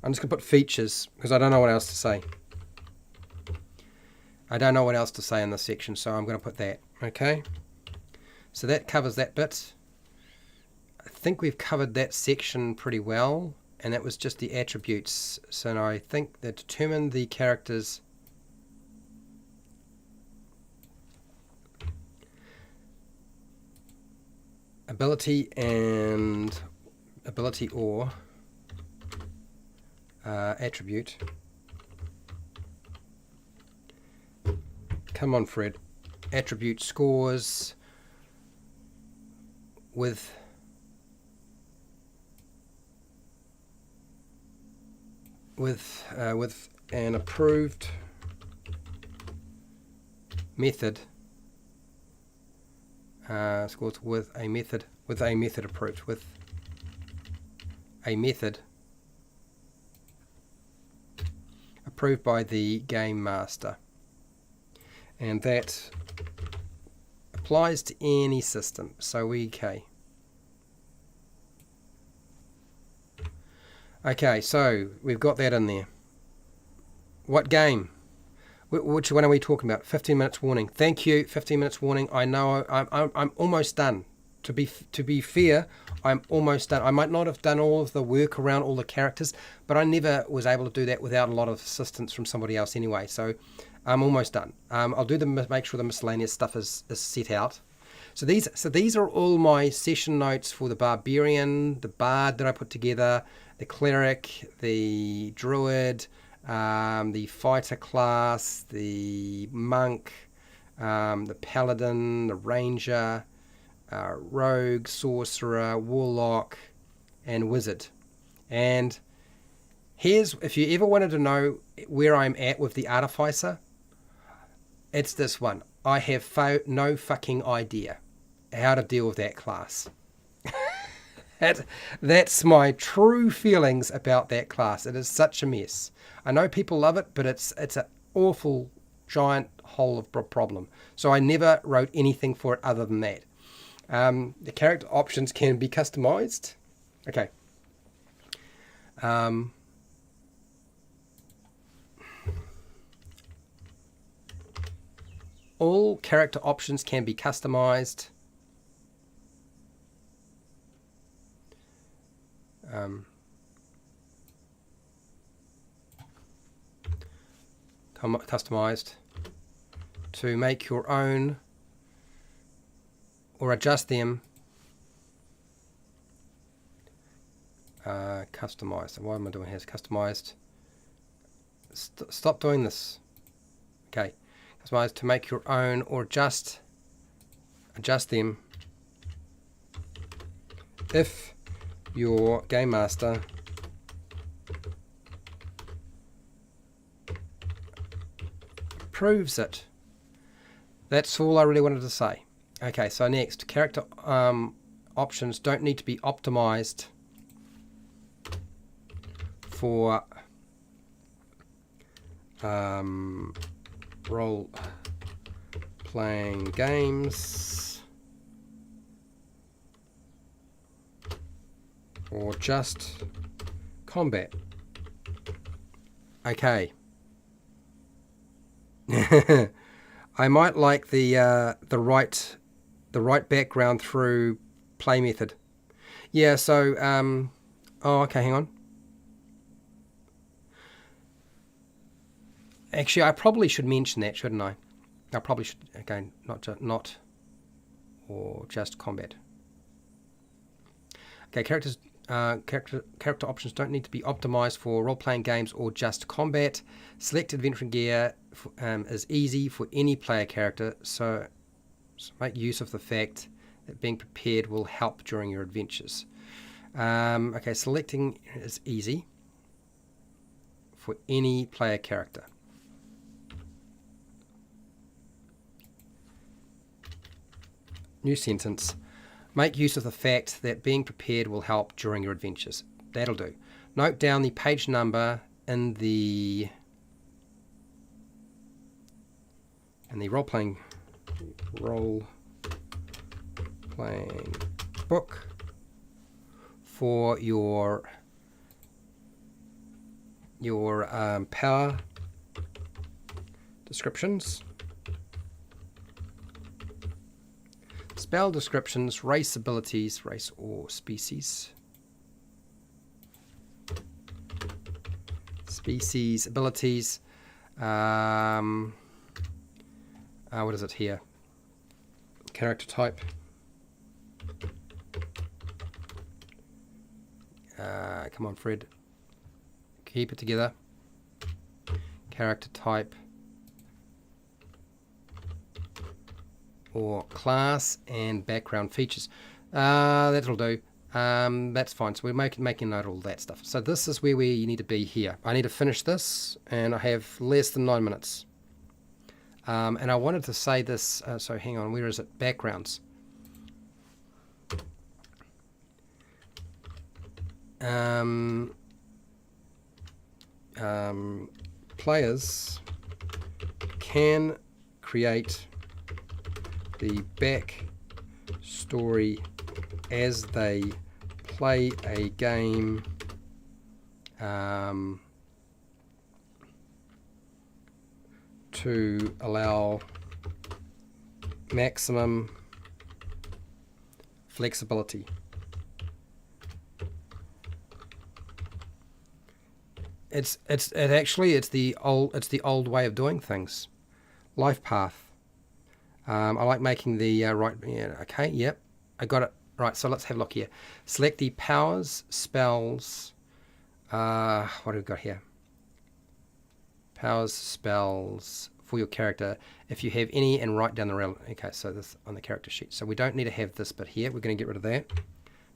I'm just going to put features because I don't know what else to say. I don't know what else to say in this section, so I'm going to put that. Okay. So that covers that bit. I think we've covered that section pretty well, and that was just the attributes. So now I think that determine the character's ability or attribute. Come on, Fred. Attribute scores with an approved method. Scores with a method approved with a method approved by the game master, and that applies to any system. So okay, so we've got that in there. What game? Which one are we talking about? 15 minutes warning. Thank you. 15 minutes warning. I know. I'm almost done. To be fair, I'm almost done. I might not have done all of the work around all the characters, but I never was able to do that without a lot of assistance from somebody else anyway. So I'm almost done. I'll make sure the miscellaneous stuff is set out. So these are all my session notes for the barbarian, the bard that I put together, the cleric, the druid, the fighter class, the monk, the paladin, the ranger, rogue, sorcerer, warlock, and wizard. And here's, if you ever wanted to know where I'm at with the artificer, it's this one. I have no fucking idea how to deal with that class. That's my true feelings about that class. It is such a mess. I know people love it, but it's an awful giant hole of problem. So I never wrote anything for it other than that. The character options can be customized. Okay. All character options can be customized. Customized to make your own or adjust them. Customized. What am I doing here? It's customized. Stop doing this. Okay. Customized to make your own or adjust them if your game master approves it. That's all I really wanted to say. Okay, so next, character options don't need to be optimized for role-playing games or just combat. Okay. I might like the right background through play method. Yeah, so oh okay, hang on. Actually, I probably should mention that, shouldn't I? I probably should, again, not or just combat. Okay, character options don't need to be optimized for role-playing games or just combat. Select adventuring gear is easy for any player character, so make use of the fact that being prepared will help during your adventures. Okay, selecting is easy for any player character. New sentence. Make use of the fact that being prepared will help during your adventures. That'll do. Note down the page number in the role-playing book for your power descriptions, spell descriptions, race abilities, race or species, abilities. What is it here? Character type. Come on, Fred. Keep it together. Character type or class and background features. That'll do. That's fine. So we're making note of all that stuff. So this is where we need to be here. I need to finish this, and I have less than 9 minutes. And I wanted to say this. So hang on. Where is it? Backgrounds. Players can create the back story as they play a game to allow maximum flexibility. It's the old way of doing things. Life path. I like making the right. Yeah, okay. Yep. I got it. Right. So let's have a look here. Select the powers, spells. What do we got here? Powers, spells for your character, if you have any, and write down the relevant. Okay. So this on the character sheet. So we don't need to have this bit here. We're going to get rid of that.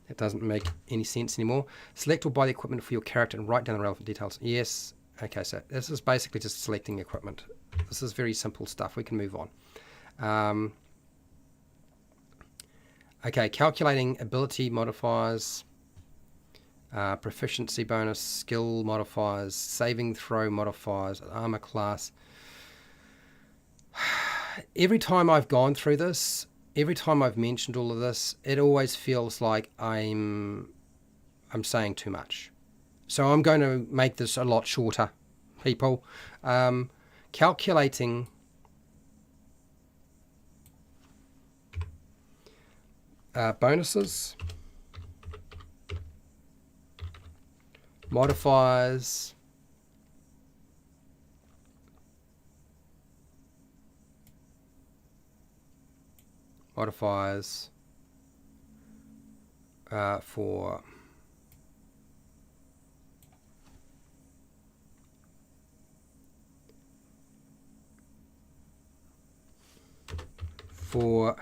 That doesn't make any sense anymore. Select or buy the equipment for your character and write down the relevant details. Yes. Okay, so this is basically just selecting equipment. This is very simple stuff. We can move on. Okay, calculating ability modifiers, proficiency bonus, skill modifiers, saving throw modifiers, armor class. Every time I've gone through this, every time I've mentioned all of this, it always feels like I'm saying too much. So I'm going to make this a lot shorter, people. Calculating bonuses, modifiers, for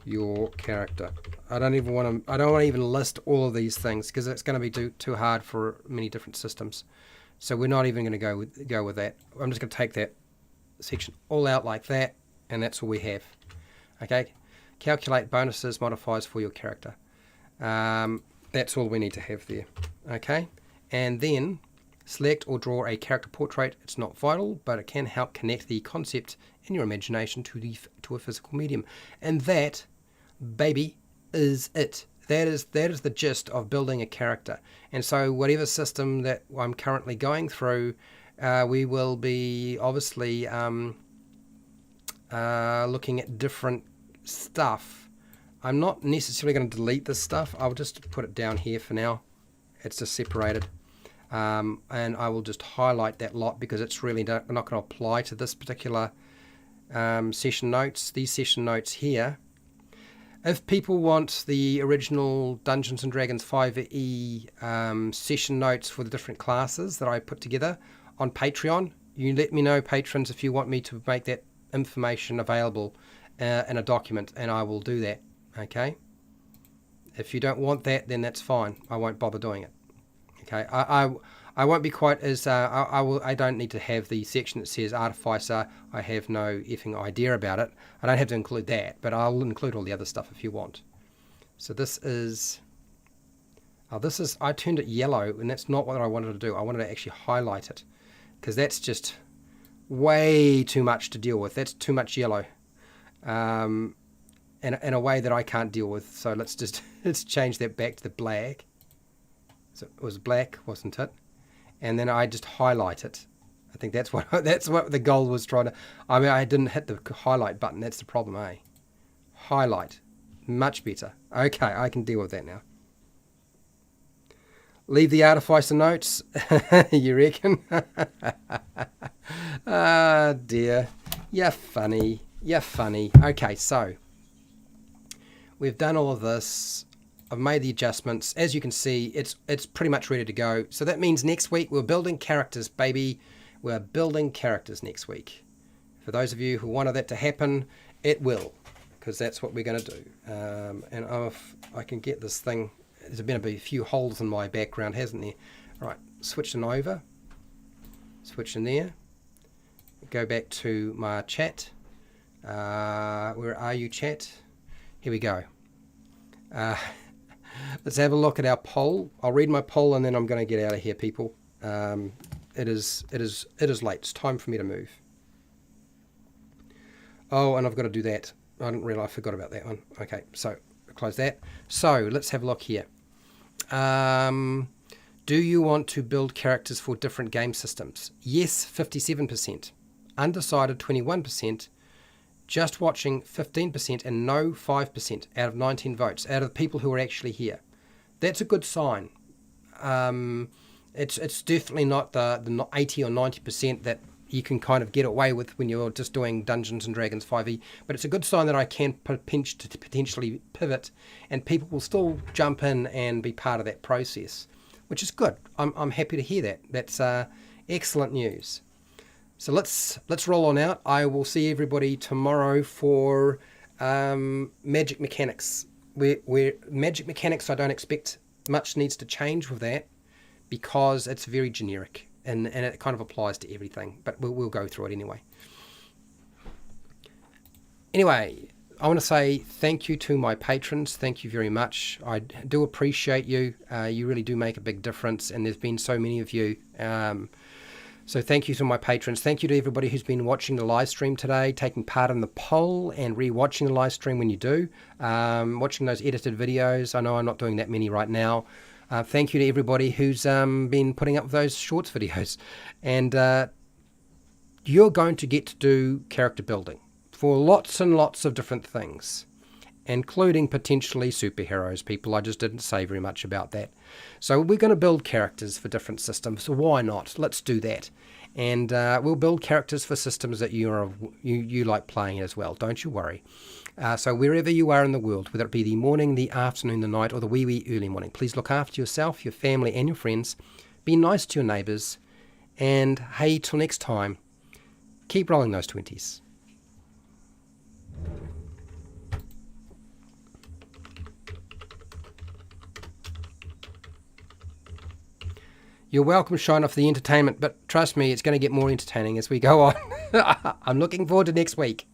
your character. I don't want to even list all of these things because it's going to be too hard for many different systems. So we're not even going to go with that. I'm just going to take that section all out like that, and that's all we have. Okay, calculate bonuses, modifiers for your character. That's all we need to have there. Okay, and then select or draw a character portrait. It's not vital, but it can help connect the concept in your imagination to a physical medium. And that, baby, is it. That is the gist of building a character. And so whatever system that I'm currently going through, we will be obviously looking at different stuff. I'm not necessarily going to delete this stuff. I'll just put it down here for now. It's just separated. and I will just highlight that lot because it's really not going to apply to this particular session notes. These session notes here, if people want the original Dungeons & Dragons 5e session notes for the different classes that I put together on Patreon, you let me know, patrons, if you want me to make that information available in a document, and I will do that. Okay? If you don't want that, then that's fine. I won't bother doing it. Okay? I won't be quite as I don't need to have the section that says Artificer. I have no effing idea about it. I don't have to include that, but I'll include all the other stuff if you want. So this is I turned it yellow, and that's not what I wanted to do. I wanted to actually highlight it, because that's just way too much to deal with. That's too much yellow, in a way that I can't deal with. So let's change that back to the black. So it was black, wasn't it? And then I just highlight it. I think that's what the goal was trying to. I mean, I didn't hit the highlight button. That's the problem, eh? Highlight, much better. Okay, I can deal with that now. Leave the Artificer notes, you reckon? Ah, dear. You're funny. You're funny. Okay, so we've done all of this. I've made the adjustments. As you can see, it's pretty much ready to go. So that means next week we're building characters, baby. We're building characters next week. For those of you who wanted that to happen, it will, because that's what we're going to do. And if I can get this thing, there's been a few holes in my background, hasn't there? Right, switching over, switching there. Go back to my chat. Where are you, chat? Here we go. Let's have a look at our poll. I'll read my poll and then I'm going to get out of here, people. It is late. It's time for me to move. Oh, and I've got to do that. I didn't realize I forgot about that one. Okay, so close that. So let's have a look here. Do you want to build characters for different game systems? Yes, 57%. Undecided, 21%. Just watching, 15%, and no, 5% out of 19 votes, out of the people who are actually here. That's a good sign. It's definitely not the 80 or 90% that you can kind of get away with when you're just doing Dungeons & Dragons 5e, but it's a good sign that I can potentially pivot, and people will still jump in and be part of that process, which is good. I'm happy to hear that. That's excellent news. So let's roll on out. I will see everybody tomorrow for Magic Mechanics. Where Magic Mechanics, I don't expect much needs to change with that, because it's very generic and it kind of applies to everything. But we'll go through it anyway. Anyway, I want to say thank you to my patrons. Thank you very much. I do appreciate you. You really do make a big difference, and there's been so many of you. So thank you to my patrons. Thank you to everybody who's been watching the live stream today, taking part in the poll and re-watching the live stream when you do. Watching those edited videos. I know I'm not doing that many right now. Thank you to everybody who's been putting up those shorts videos. And you're going to get to do character building for lots and lots of different things, including potentially superheroes, people. I just didn't say very much about that. So we're going to build characters for different systems, so why not? Let's do that. And we'll build characters for systems that you like playing as well, don't you worry. So wherever you are in the world, whether it be the morning, the afternoon, the night, or the wee early morning, please look after yourself, your family, and your friends. Be nice to your neighbours. And hey, till next time, keep rolling those 20s. You're welcome, Shine Off the entertainment, but trust me, it's going to get more entertaining as we go on. I'm looking forward to next week.